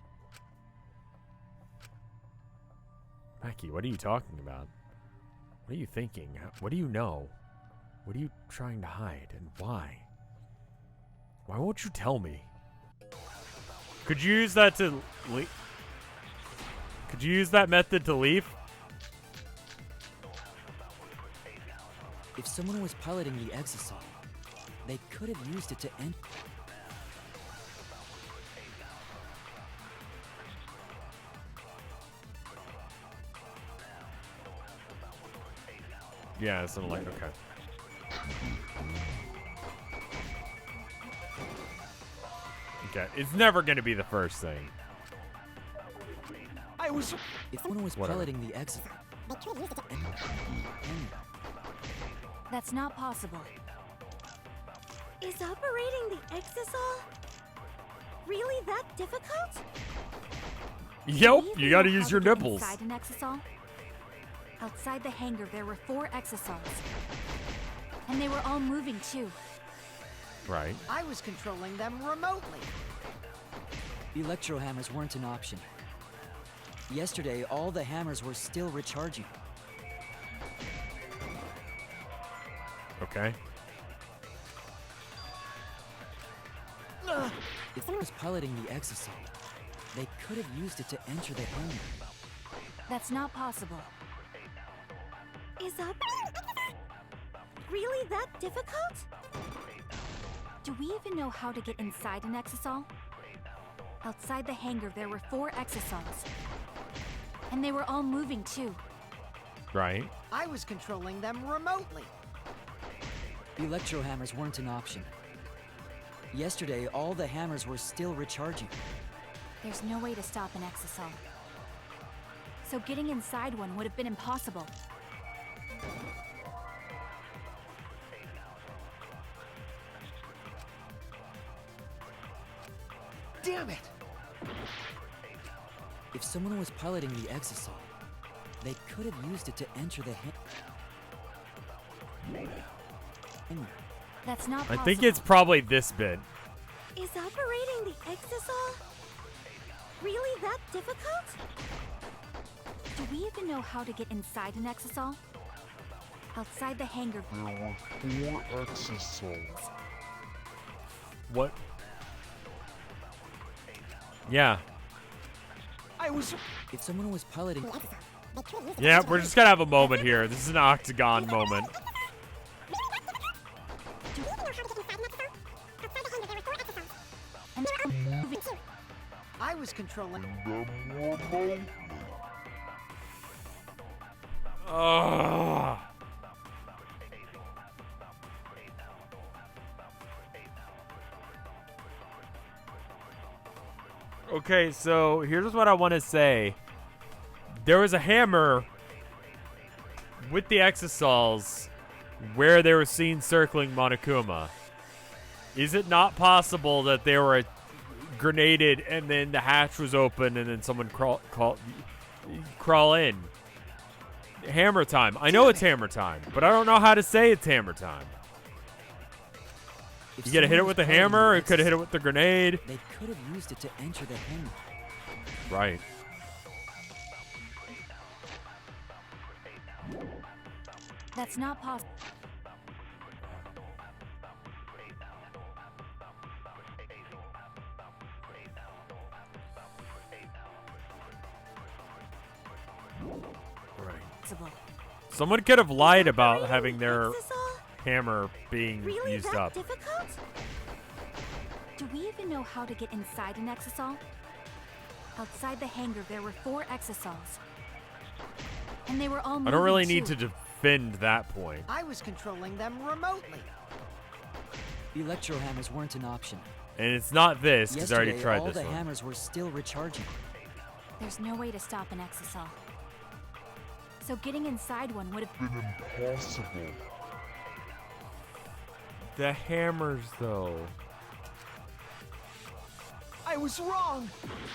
Mackie, what are you talking about? What are you thinking? What do you know? What are you trying to hide, and why? Why won't you tell me? Could you use that to leave? Could you use that method to leave?
if someone was piloting the exisal, they could have used it to end.
Yeah, it's something like, okay. Okay, it's never going to be the first thing.
If someone was
Whatever.
piloting the exisal,
That's not possible.
Is operating the exisal really that difficult?
Yep,
Do
you
even
got to
know
use
how
your
to get
nipples.
Inside an exisal? Outside the hangar, there were 4 exisals. And they were all moving too.
Right.
I was controlling them remotely.
electro hammers weren't an option. Yesterday, all the hammers were still recharging.
Okay.
If someone was piloting the exisal, they could have used it to enter the hangar.
That's not possible.
Is really that difficult?
Do we even know how to get inside an exisal? Outside the hangar, there were 4 exisals. And they were all moving too.
Right.
I was controlling them remotely.
Electro hammers weren't an option. Yesterday, all the hammers were still recharging.
There's no way to stop an exisal. So getting inside one would have been impossible.
Damn it!
If someone was piloting the exisal, They could have used it to enter the hangar.
That's not
I
possible.
think it's probably this bit.
Is operating the Exisal really that difficult?
Do we even know how to get inside an Exisal? Outside the hangar.
There were 4 exosols.
What? Yeah.
If someone was piloting,
Yeah, we're just gonna have a moment here. This is an octagon moment.
I was controlling.
Ugh. Okay, so here's what I want to say. There was a hammer with the Exosols where they were seen circling Monokuma. Is it not possible that they were grenaded and then the hatch was open and then someone crawl in? Hammer time. I know it's hammer time, but I don't know how to say it's hammer time.
if
You gotta hit it
someone
with
was
the
piloting
hammer,
the
it could have hit it
Exisal,
with the grenade.
They could have used it to enter the hangar.
Right.
That's not possible.
Right. Someone could have lied about having their
Exisal
hammer being
really
used
that
up.
difficult?
Do we even know how to get inside an Exisal? Outside the hangar, there were 4 Exisols. And they were all moving
I don't really need
too.
to defend that point.
I was controlling them remotely.
The electro hammers weren't an option.
And it's not this, because I already
Yesterday,
tried
all
this
the
one.
hammers were still recharging.
There's no way to stop an Exisal. So getting inside one would have...
Been impossible.
The hammers, though.
I was wrong.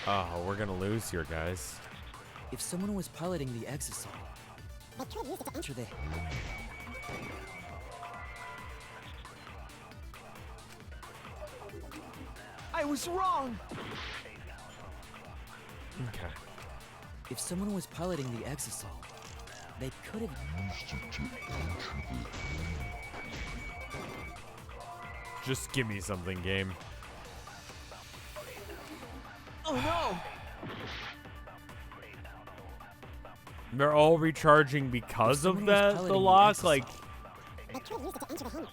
Oh, we're gonna lose here, guys.
If someone was piloting the Exisal, they could use it to enter the
I was wrong.
Okay.
If someone was piloting the Exisal, they could have
Used it to enter the
Just give me something, game.
Oh no.
They're all recharging because
If
of
someone was
the
piloting the
lock?
Exisal,
Like,
They could use it to enter the hangar.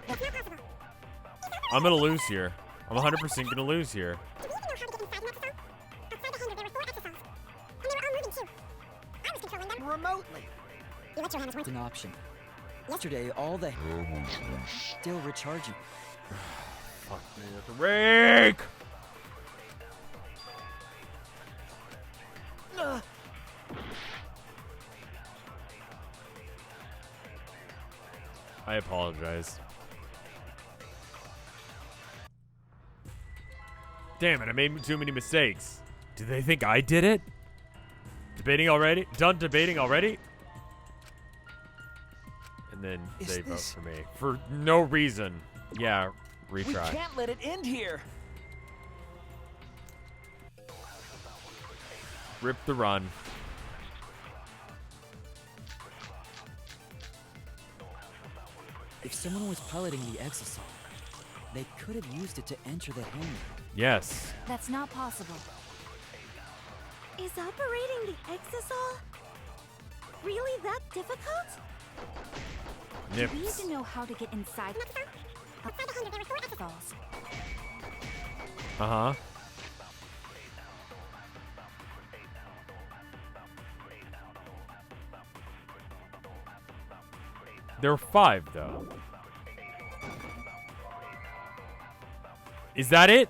That's not possible.
I'm gonna lose here. I'm 100% gonna lose here.
Do we even know how to get inside an Exisal? Outside the hangar, there were 4 Exisols. And they were all moving too. I was controlling them.
Remotely.
The electro hammers weren't.
an option. Yesterday, all the
hammers were
still recharging.
Fuck me with the rake! I apologize. Damn it, I made too many mistakes. Do they think I did it? Debating already? Done debating already? And then
Is
they vote
this-
for me. For no reason. Yeah, retry.
We can't let it end here.
Rip the run.
If someone was piloting the Exisal, they could have used it to enter the hangar.
Yes.
That's not possible.
Is operating the Exisal really that difficult?
Do we
Nips.
even know how to get inside?
Outside the hangar, there were 4 Exisols.
Uh-huh. There were 5, though. Is that it?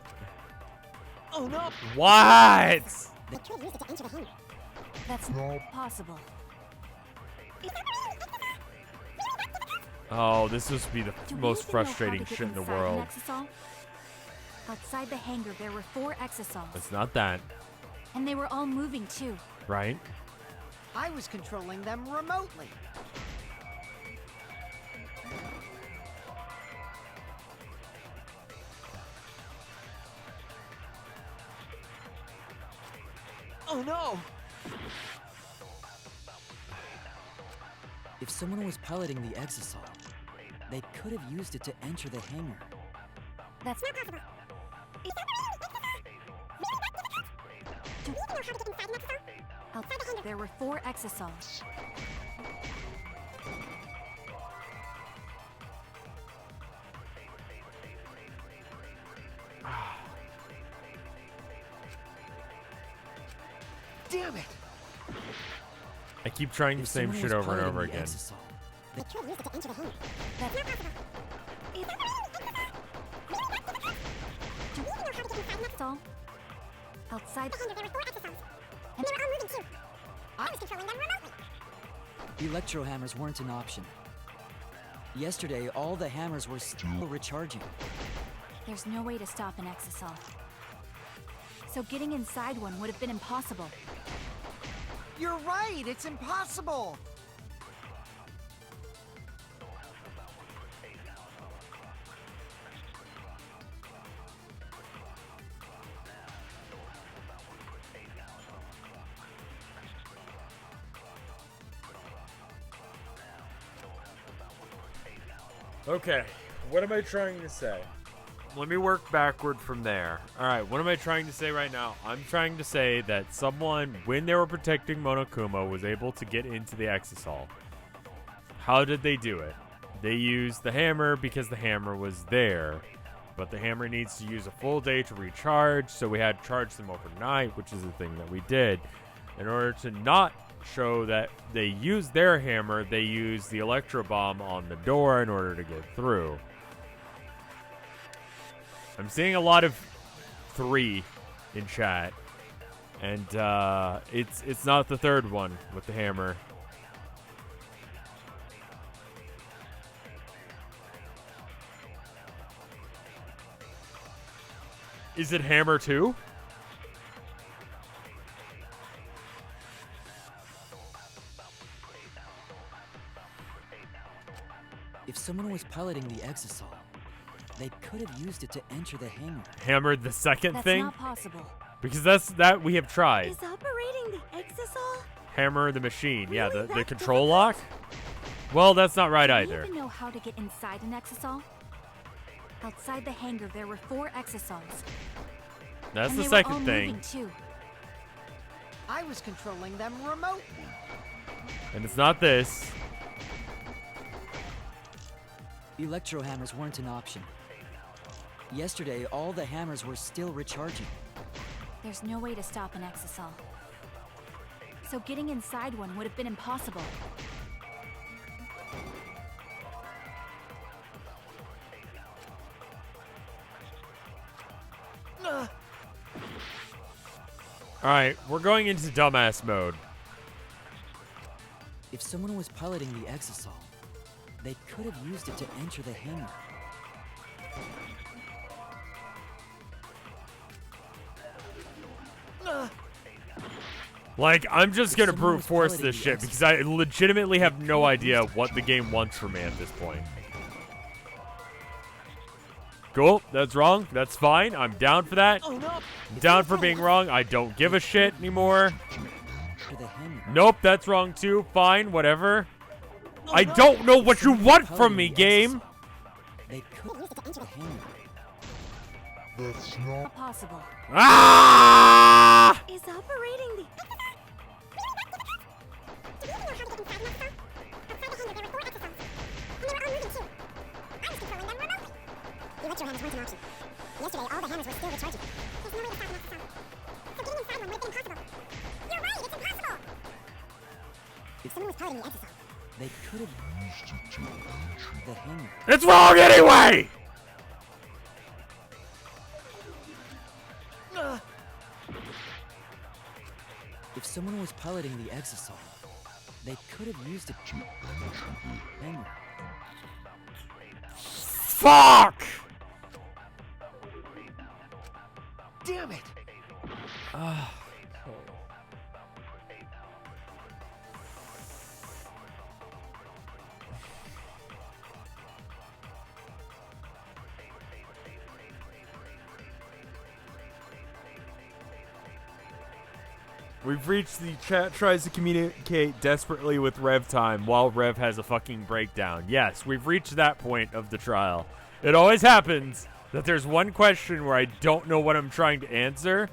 Oh no!
What?
They could use it to enter the hangar.
That's not possible.
Oh, this must be the
Do we
most
even know how to
frustrating
get
shit in the
inside an
world.
Exisal? Outside the hangar, there were 4 Exisols.
It's not that,
And they were all moving too.
right?
I was controlling them remotely.
Oh no!
If someone was piloting the exisal, they could have used it to enter the hangar.
That's not possible. There were 4 exosols.
Damn it!
I keep trying the
If
same
someone
shit
was
over and
piloting
over
the
again.
exisal,
They could have used it to enter the hangar.
That's not possible.
Do we even know how to get inside an
Exol. Outside.
The hangar, there were 4 exosoles. And they were all moving too. I was controlling them remotely.
electro hammers weren't an option. Yesterday, all the hammers were still recharging.
There's no way to stop an exisol. So getting inside one would have been impossible.
You're right, it's impossible!
Okay, what am I trying to say? Let me work backward from there. Alright, what am I trying to say right now? I'm trying to say that someone, when they were protecting Monokuma, was able to get into the exisal. How did they do it? They used the hammer because the hammer was there. But the hammer needs to use a full day to recharge, so we had to charge them overnight, which is the thing that we did. In order to not show that they used their hammer, they used the electro bomb on the door in order to get through. I'm seeing a lot of 3 in chat, and it's not the third one with the hammer. Is it hammer 2?
If someone was piloting the exisol, they could have used it to enter the hangar.
Hammered the second
That's
thing?
not possible.
Because that we have tried.
Is operating the exisal?
Hammer the machine. Yeah,
Really
the
that
control lock? Well, that's not right
Do
either.
you even know how to get inside an exisol? Outside the hangar, there were 4 exosols.
That's
and
the
they
second
were all
thing.
moving too.
I was controlling them remotely.
And it's not this.
Electro hammers weren't an option. Yesterday, all the hammers were still recharging.
There's no way to stop an exisol. So getting inside one would have been impossible.
Alright, we're going into dumbass mode.
If someone was piloting the exisal, they could have used it to enter the hangar.
Like, I'm just gonna
Someone
brute
was
force
piloting
this
the
shit
exit.
because I legitimately have no idea what the game wants from me at this point. Cool, that's wrong. That's fine. I'm down for that.
Oh no!
I'm down for being wrong. I don't give a shit anymore.
To the hangar.
Nope, that's wrong too. Fine, whatever. I don't know what you want from me, game.
They could use it to enter the hangar.
That's not
Not possible.
Ah!
Is operating the...
Do we even know how to get inside an exisal? Outside the hangar, there were 4 exosoles. And they were all moving too. I was controlling them remotely. Electro hammers weren't an option. Yesterday, all the hammers were still recharging. There's no way to stop an exisal. So getting inside one would have been impossible. You're right, it's impossible!
If
Someone was piloting the exisal.
they could have
used it to enter.
the hangar.
It's wrong anyway!
If someone was piloting the exisal, they could have used it to enter the hangar.
Fuck!
Damn it!
We've reached the chat tries to communicate desperately with Rev time while Rev has a fucking breakdown. Yes, we've reached that point of the trial. It always happens that there's one question where I don't know what I'm trying to answer,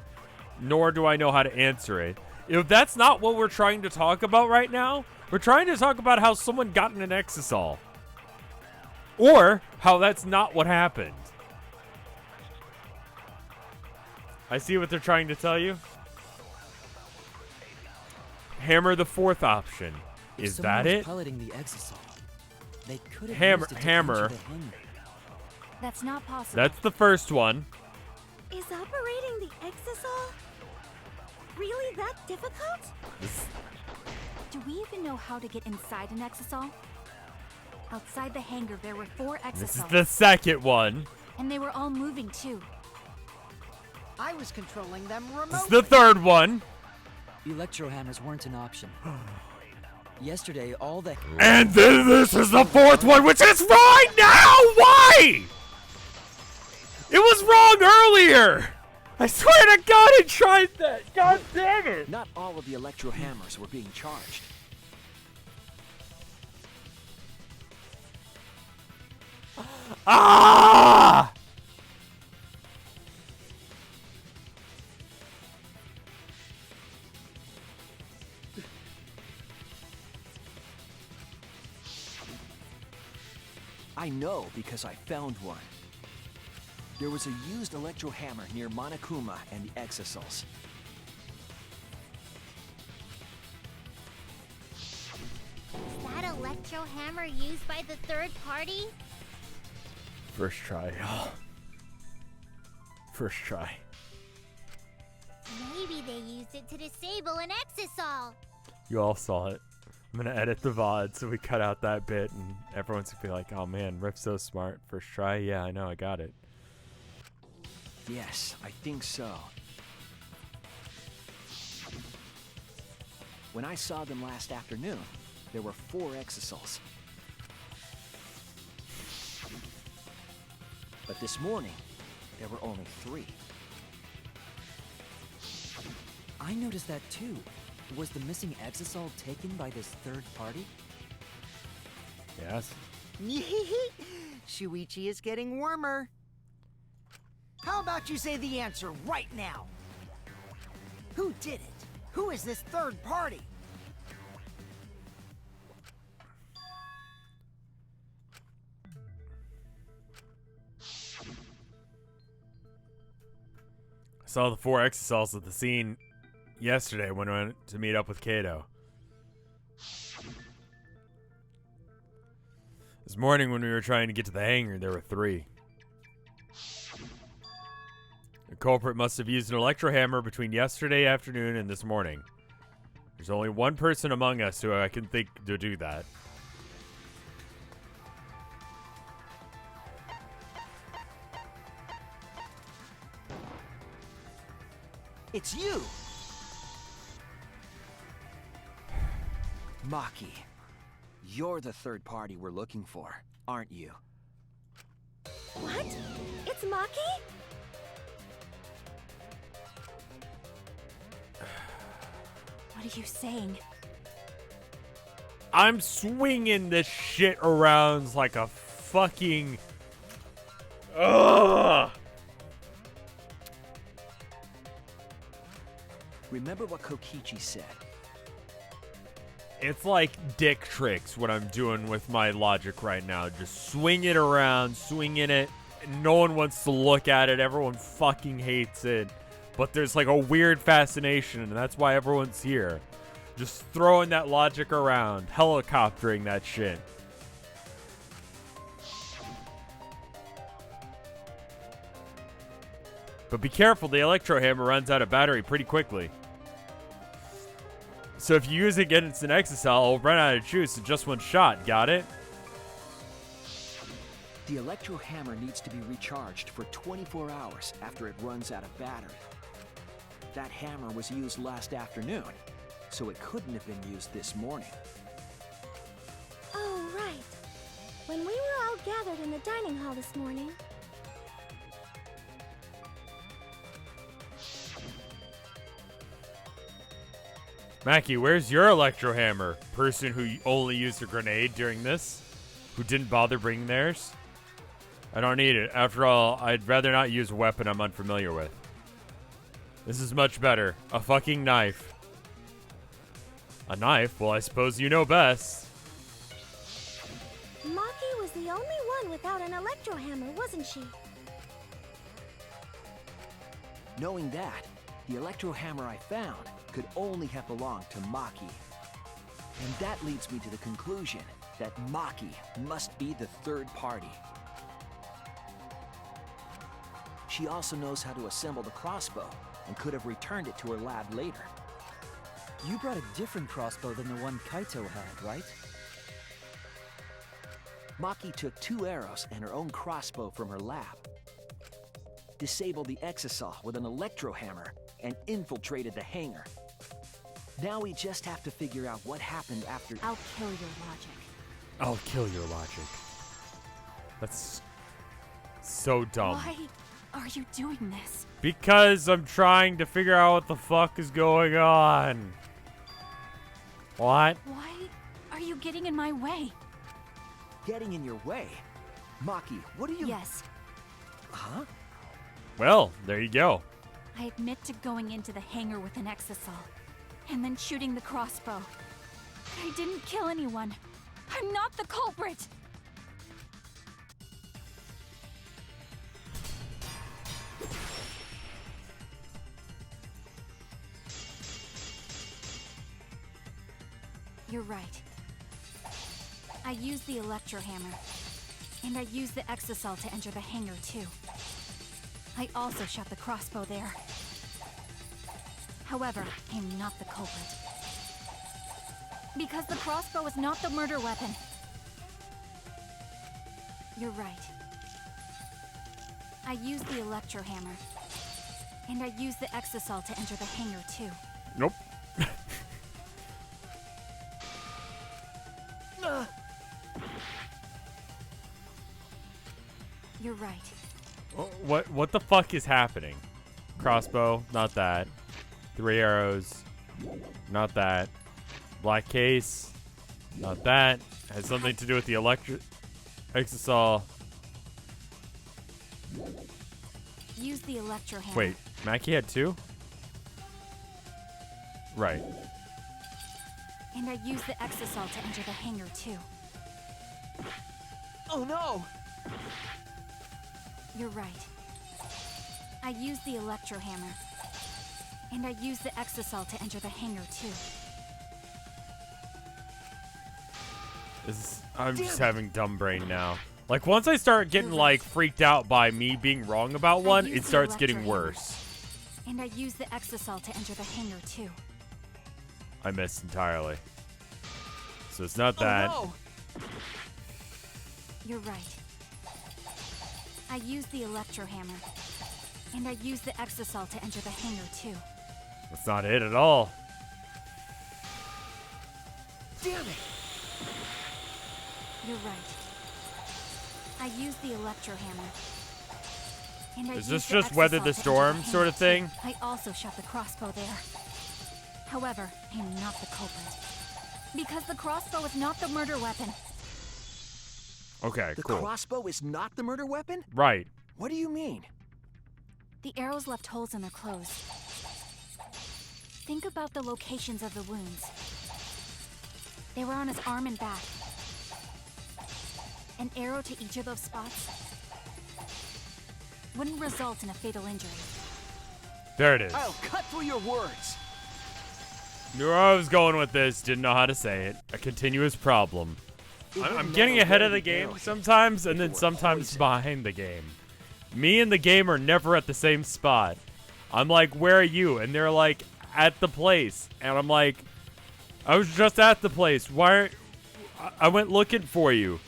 nor do I know how to answer it. If that's not what we're trying to talk about right now, we're trying to talk about how someone got in an exisal. Or how that's not what happened. I see what they're trying to tell you. Hammer the fourth option. Is that it?
Piloting the exisal. They could have
Hammer.
used it to
Hammer.
enter the hangar.
That's not possible.
That's the first one.
Is operating the exisal really that difficult?
Do we even know how to get inside an exisal? Outside the hangar, there were 4 exisals.
This is the second one.
And they were all moving too.
I was controlling them
This is
remotely.
the third one.
Electro hammers weren't an option. Yesterday, all the...
And then this is the fourth one, which is right now! Why? It was wrong earlier! I swear to God I tried that! God damn it!
Not all of the electro hammers were being charged.
Ah!
I know because I found one. There was a used electro hammer near Monokuma and the exisals.
Is that electro hammer used by the third party?
First try, y'all. First try.
Maybe they used it to disable an exisal.
You all saw it. I'm gonna edit the VOD so we cut out that bit and everyone's gonna be like, oh man, Riff's so smart. First try? Yeah, I know, I got it.
Yes, I think so. When I saw them last afternoon, there were 4 exisals. But this morning, there were only 3.
I noticed that too. Was the missing exisal taken by this third party?
Yes.
Shuichi is getting warmer. How about you say the answer right now? Who did it? Who is this third party?
I saw the 4 exisals at the scene yesterday when I went to meet up with Kato. This morning when we were trying to get to the hangar, there were 3. The culprit must have used an electro hammer between yesterday afternoon and this morning. There's only one person among us who I can think to do that.
It's you! Maki, you're the third party we're looking for, aren't you?
What? It's Maki?
What are you saying?
I'm swinging this shit around like a fucking... Ugh!
Remember what Kokichi said.
It's like dick tricks what I'm doing with my logic right now. Just swing it around, swinging it. No one wants to look at it. Everyone fucking hates it. But there's like a weird fascination, and that's why everyone's here. Just throwing that logic around. Helicoptering that shit. But be careful, the electro hammer runs out of battery pretty quickly. So if you use it against an exisal, it'll run out of juice in just one shot. Got it?
The electro hammer needs to be recharged for 24 hours after it runs out of battery. That hammer was used last afternoon, so it couldn't have been used this morning.
Oh, right. When we were all gathered in the dining hall this morning,
Mackie, where's your electro hammer? Person who only used a grenade during this? Who didn't bother bringing theirs? I don't need it. After all, I'd rather not use a weapon I'm unfamiliar with. This is much better. A fucking knife. A knife? Well, I suppose you know best.
Maki was the only one without an electro hammer, wasn't she?
Knowing that, the electro hammer I found could only have belonged to Maki. And that leads me to the conclusion that Maki must be the third party. She also knows how to assemble the crossbow and could have returned it to her lab later.
You brought a different crossbow than the one Kaito had, right?
Maki took 2 arrows and her own crossbow from her lab, disabled the exosaw with an electro hammer, and infiltrated the hangar. Now we just have to figure out what happened after.
I'll kill your logic.
I'll kill your logic. That's so dumb.
Why are you doing this?
Because I'm trying to figure out what the fuck is going on. What?
Why are you getting in my way?
Getting in your way? Maki, what are you...
Yes,
Huh?
Well, there you go.
I admit to going into the hangar with an exosaw and then shooting the crossbow. I didn't kill anyone. I'm not the culprit. You're right. I used the electro hammer, and I used the exosaw to enter the hangar too. I also shot the crossbow there. However, I'm not the culprit. Because the crossbow is not the murder weapon. You're right. I used the electro hammer, and I used the exosaw to enter the hangar too.
Nope.
You're right.
What the fuck is happening? Crossbow, not that. 3 arrows, not that. Black case, not that. Has something to do with the exosaw.
Use the electro hammer.
Wait, Mackie had 2? Right.
And I used the exosaw to enter the hangar too.
Oh no!
You're right. I used the electro hammer. And I used the exosaw to enter the hangar too.
I'm just having dumb brain now. Like, once I start getting, like, freaked out by me being wrong about one, it starts getting worse.
And I used the exosaw to enter the hangar too.
I missed entirely. So it's not that.
Oh, no.
You're right. I used the electro hammer. And I used the exosaw to enter the hangar too.
That's not it at all.
Damn it!
You're right. I used the electro hammer. And I
Is
used
this
the
just weather
exosaw
the
to enter
storm
hangar
sort of
too.
thing?
I also shot the crossbow there. However, I am not the culprit. Because the crossbow is not the murder weapon.
Okay,
The
cool.
crossbow is not the murder weapon?
Right.
What do you mean?
The arrows left holes in their clothes. Think about the locations of the wounds. They were on his arm and back. An arrow to each of those spots wouldn't result in a fatal injury.
There it is.
I'll cut through your words.
Knew where I was going with this, didn't know how to say it. A continuous problem. I'm getting ahead of the game sometimes, and then sometimes behind the game. Me and the game are never at the same spot. I'm like, where are you? And they're like, at the place. And I'm like, I was just at the place. Why? I went looking for you.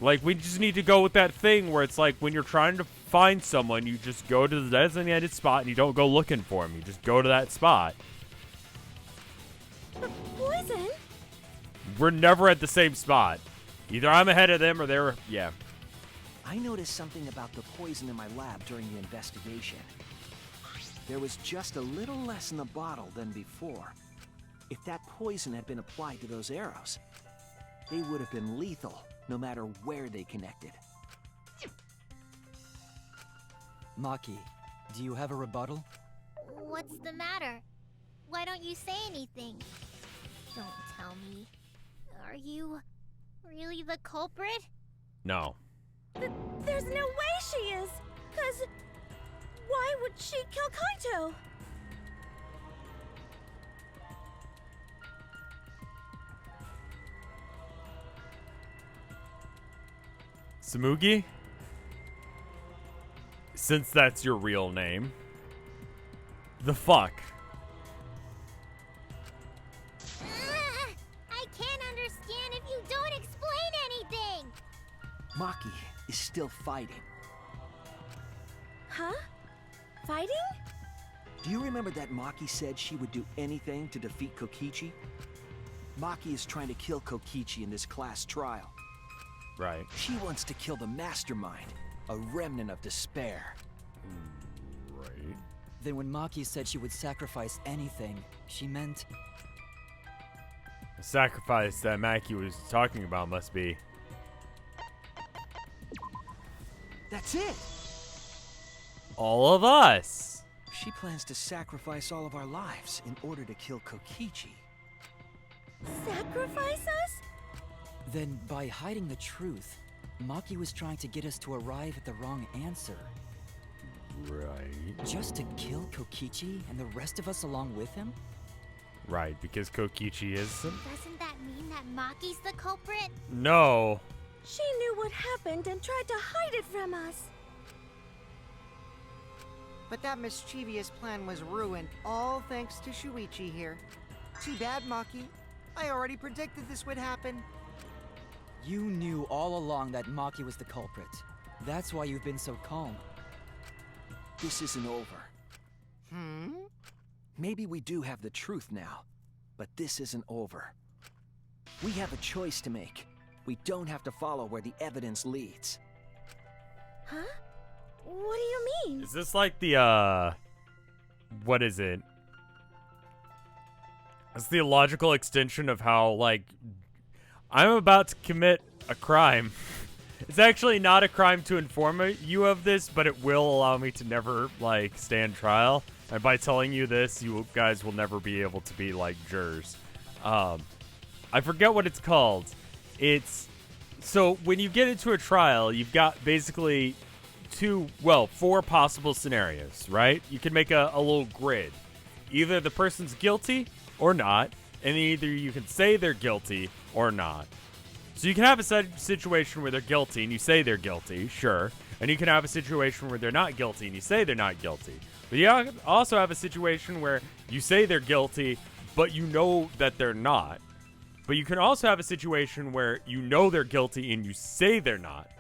Like, we just need to go with that thing where it's like when you're trying to find someone, you just go to the designated spot and you don't go looking for them. You just go to that spot.
Poison?
We're never at the same spot. Either I'm ahead of them or they're... Yeah.
I noticed something about the poison in my lab during the investigation. There was just a little less in the bottle than before. If that poison had been applied to those arrows, they would have been lethal, no matter where they connected.
Maki, do you have a rebuttal?
What's the matter? Why don't you say anything? Don't tell me. Are you really the culprit?
No.
There's no way she is! 'Cause why would she kill Kaito?
Samugi? Since that's your real name. The fuck?
I can't understand if you don't explain anything!
Maki is still fighting.
Huh? Fighting?
Do you remember that Maki said she would do anything to defeat Kokichi? Maki is trying to kill Kokichi in this class trial.
Right.
She wants to kill the mastermind, a remnant of despair.
Right.
Then when Maki said she would sacrifice anything, she meant...
The sacrifice that Maki was talking about must be...
That's it!
all of us.
She plans to sacrifice all of our lives in order to kill Kokichi.
Sacrifice us?
Then, by hiding the truth, Maki was trying to get us to arrive at the wrong answer.
Right.
Just to kill Kokichi and the rest of us along with him?
Right, because Kokichi is...
Doesn't that mean that Maki's the culprit?
No.
She knew what happened and tried to hide it from us.
But that mischievous plan was ruined, all thanks to Shuichi here. Too bad, Maki. I already predicted this would happen.
You knew all along that Maki was the culprit. That's why you've been so calm.
This isn't over. Maybe we do have the truth now, but this isn't over. We have a choice to make. We don't have to follow where the evidence leads.
Huh? What do you mean?
Is this like the, what is it? It's the logical extension of how, like, I'm about to commit a crime. It's actually not a crime to inform you of this, but it will allow me to never, like, stand trial. And by telling you this, you guys will never be able to be, like, jurors. I forget what it's called. It's... So, when you get into a trial, you've got basically four possible scenarios, right? You can make a little grid. Either the person's guilty or not, and either you can say they're guilty or not. So you can have a situation where they're guilty and you say they're guilty, sure. And you can have a situation where they're not guilty and you say they're not guilty. But you also have a situation where you say they're guilty, but you know that they're not. But you can also have a situation where you know they're guilty and you say they're not.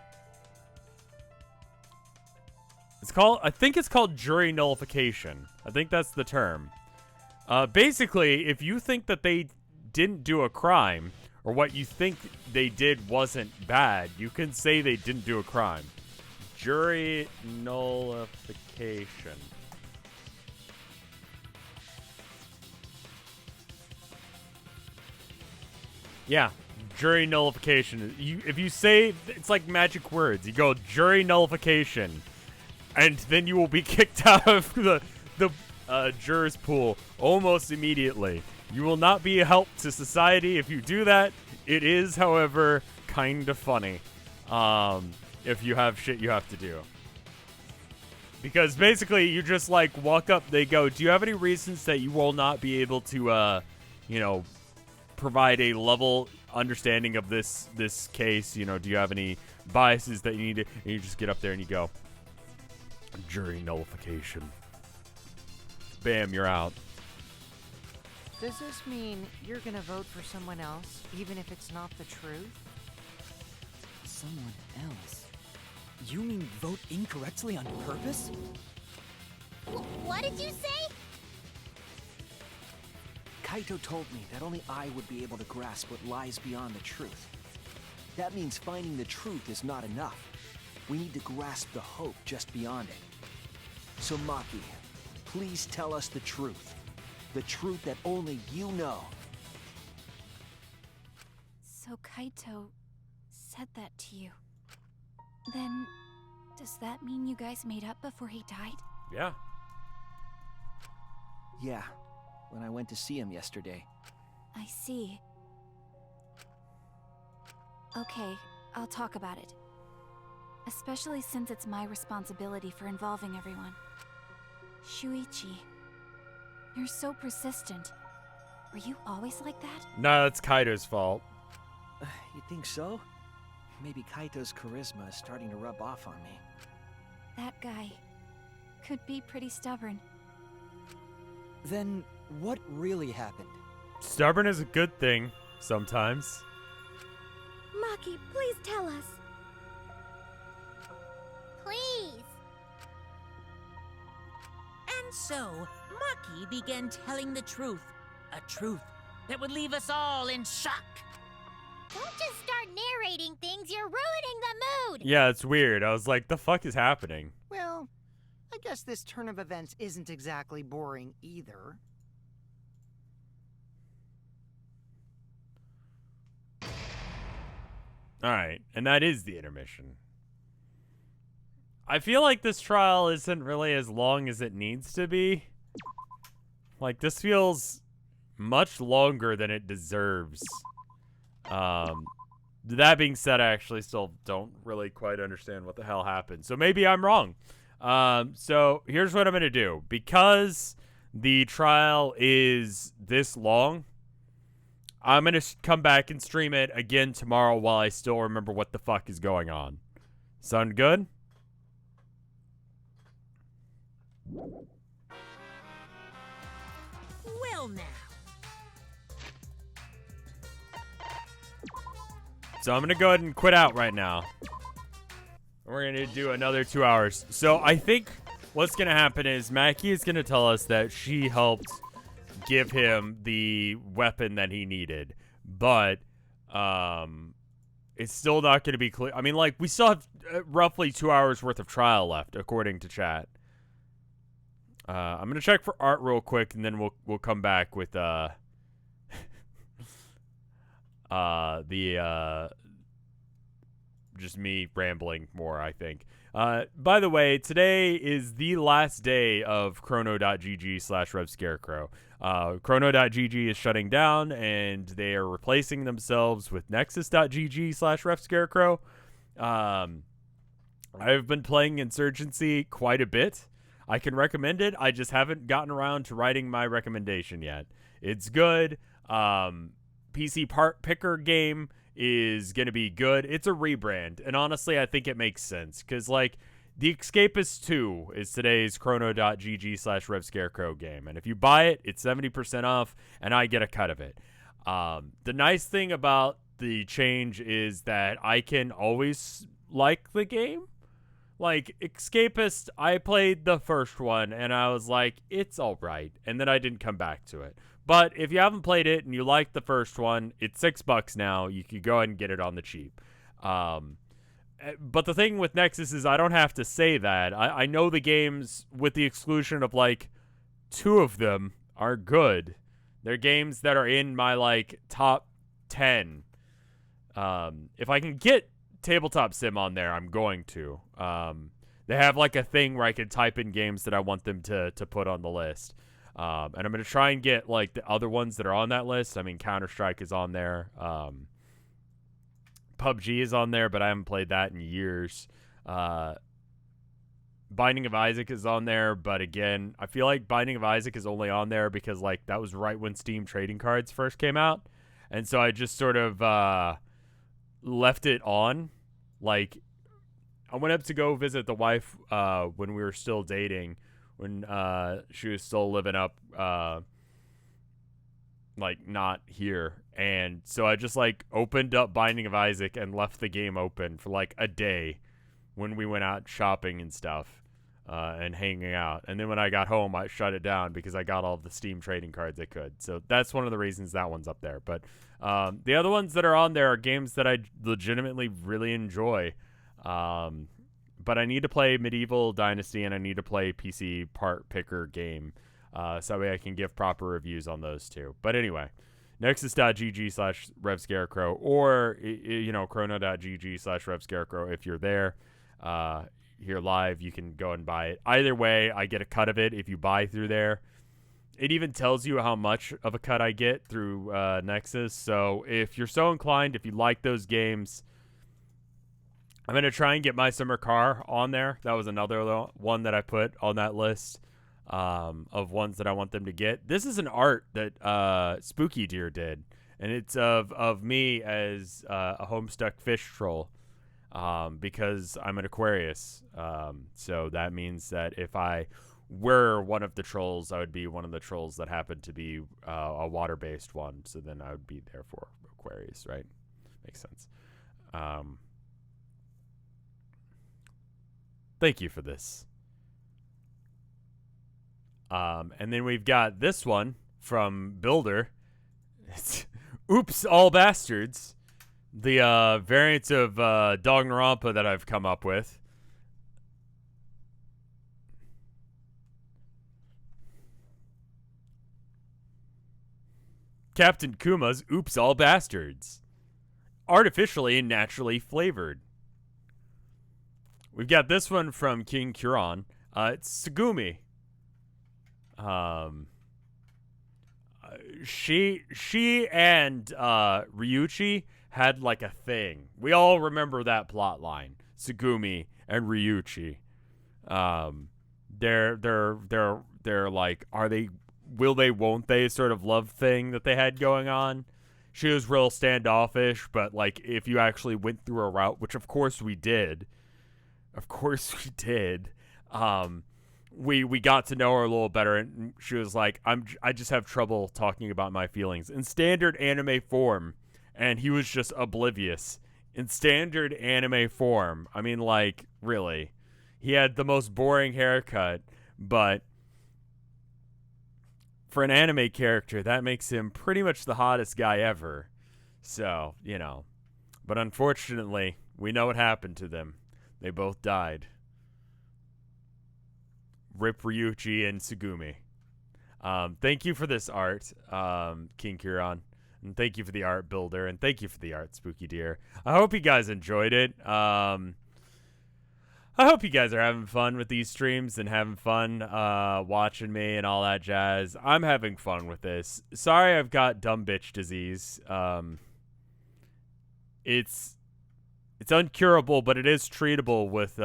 I think it's called jury nullification. I think that's the term. Basically, if you think that they didn't do a crime, or what you think they did wasn't bad, you can say they didn't do a crime. Jury nullification. Yeah, jury nullification. If you say, it's like magic words. You go, jury nullification. And then you will be kicked out of the jurors pool almost immediately. You will not be a help to society if you do that. It is, however, kind of funny if you have shit you have to do. Because basically, you just, like, walk up, they go, do you have any reasons that you will not be able to, provide a level understanding of this case? You know, do you have any biases that you need to... And you just get up there and you go, jury nullification. Bam, you're out.
Does this mean you're gonna vote for someone else, even if it's not the truth?
Someone else? You mean vote incorrectly on purpose?
What did you say?
Kaito told me that only I would be able to grasp what lies beyond the truth. That means finding the truth is not enough. We need to grasp the hope just beyond it. So Maki, please tell us the truth. The truth that only you know.
So Kaito said that to you. Then, does that mean you guys made up before he died?
Yeah.
Yeah, when I went to see him yesterday.
I see. Okay, I'll talk about it. Especially since it's my responsibility for involving everyone. Shuichi, you're so persistent. Were you always like that?
No, that's Kaito's fault.
You think so? Maybe Kaito's charisma is starting to rub off on me.
That guy could be pretty stubborn.
Then, what really happened?
Stubborn is a good thing, sometimes.
Maki, please tell us.
Please.
And so, Maki began telling the truth. A truth that would leave us all in shock.
Don't just start narrating things, you're ruining the mood!
Yeah, it's weird. I was like, the fuck is happening?
Well, I guess this turn of events isn't exactly boring either.
Alright, and that is the intermission. I feel like this trial isn't really as long as it needs to be. Like, this feels much longer than it deserves. That being said, I actually still don't really quite understand what the hell happened. So maybe I'm wrong. So here's what I'm going to do. Because the trial is this long, I'm going to come back and stream it again tomorrow while I still remember what the fuck is going on. Sound good?
Well now.
So I'm going to go ahead and quit out right now. We're going to do another 2 hours. So I think what's going to happen is Maki is going to tell us that she helped give him the weapon that he needed. But it's still not going to be clear. I mean, like, we still have roughly 2 hours worth of trial left, according to chat. I'm going to check for art real quick, and then we'll come back with just me rambling more, I think. By the way, today is the last day of chrono.gg/RevScarecrow. Chrono.gg is shutting down, and they are replacing themselves with nexus.gg/RevScarecrow. I've been playing Insurgency quite a bit. I can recommend it. I just haven't gotten around to writing my recommendation yet. It's good. PC part picker game is going to be good. It's a rebrand, and honestly, I think it makes sense, because, like, The Escapist 2 is today's chrono.gg/RevScarecrow game, and if you buy it, it's 70% off, and I get a cut of it. The nice thing about the change is that I can always like the game. Like, Escapist, I played the first one, and I was like, it's alright, and then I didn't come back to it. But if you haven't played it and you like the first one, it's $6 now. You could go ahead and get it on the cheap. But the thing with Nexus is I don't have to say that. I know the games, with the exclusion of, like, 2 of them, are good. They're games that are in my, like, top 10. If I can get Tabletop Sim on there, I'm going to. They have, like, a thing where I can type in games that I want them to put on the list. And I'm going to try and get, like, the other ones that are on that list. I mean, Counter-Strike is on there. PUBG is on there, but I haven't played that in years. Binding of Isaac is on there, but again, I feel like Binding of Isaac is only on there because, like, that was right when Steam trading cards first came out. And so I just sort of left it on. Like, I went up to go visit the wife when we were still dating, when she was still living up, like, not here. And so I just, like, opened up Binding of Isaac and left the game open for, like, a day when we went out shopping and stuff and hanging out. And then when I got home, I shut it down because I got all the Steam trading cards I could. So that's one of the reasons that one's up there. But the other ones that are on there are games that I legitimately really enjoy. But I need to play Medieval Dynasty, and I need to play PC part picker game. so that way I can give proper reviews on those two. But anyway, nexus.gg/RevScarecrow or, chrono.gg/RevScarecrow if you're there. Here live, you can go and buy it. Either way, I get a cut of it if you buy through there. It even tells you how much of a cut I get through Nexus. So if you're so inclined, if you like those games, I'm going to try and get My Summer Car on there. That was another one that I put on that list of ones that I want them to get. This is an art that Spooky Deer did, and it's of me as a Homestuck fish troll. Because I'm an Aquarius. So that means that if I were one of the trolls, I would be one of the trolls that happened to be a water-based one. So then I would be therefore Aquarius, right? Makes sense. Thank you for this. And then we've got this one from Builder. It's Oops, All Bastards. The variant of Danganronpa that I've come up with. Captain Kuma's Oops All Bastards. Artificially and naturally flavored. We've got this one from King Kuron. It's Tsugumi. She and Ryuichi had like a thing. We all remember that plot line. Tsugumi and Ryuichi. They're like, are they, will they, won't they sort of love thing that they had going on. She was real standoffish, but like if you actually went through a route, which of course we did. We got to know her a little better, and she was like, I just have trouble talking about my feelings in standard anime form. And he was just oblivious. In standard anime form. I mean, like, really. He had the most boring haircut, but for an anime character, that makes him pretty much the hottest guy ever. So, But unfortunately, we know what happened to them. They both died. Rip Ryuichi and Tsugumi. Thank you for this art, King Kuron. And thank you for the art, Builder. And thank you for the art, Spooky Deer. I hope you guys enjoyed it. I hope you guys are having fun with these streams and having fun watching me and all that jazz. I'm having fun with this. Sorry I've got dumb bitch disease. It's uncurable, but it is treatable with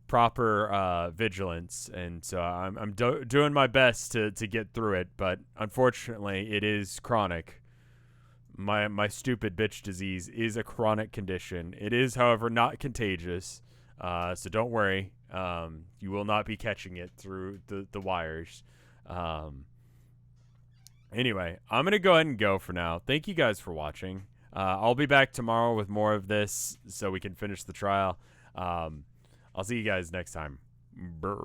proper vigilance, and so I'm doing my best to get through it, but unfortunately it is chronic. My stupid bitch disease is a chronic condition. It is, however, not contagious, so don't worry. You will not be catching it through the wires. Anyway, I'm gonna go ahead and go for now. Thank you guys for watching. I'll be back tomorrow with more of this so we can finish the trial. I'll see you guys next time. Brr.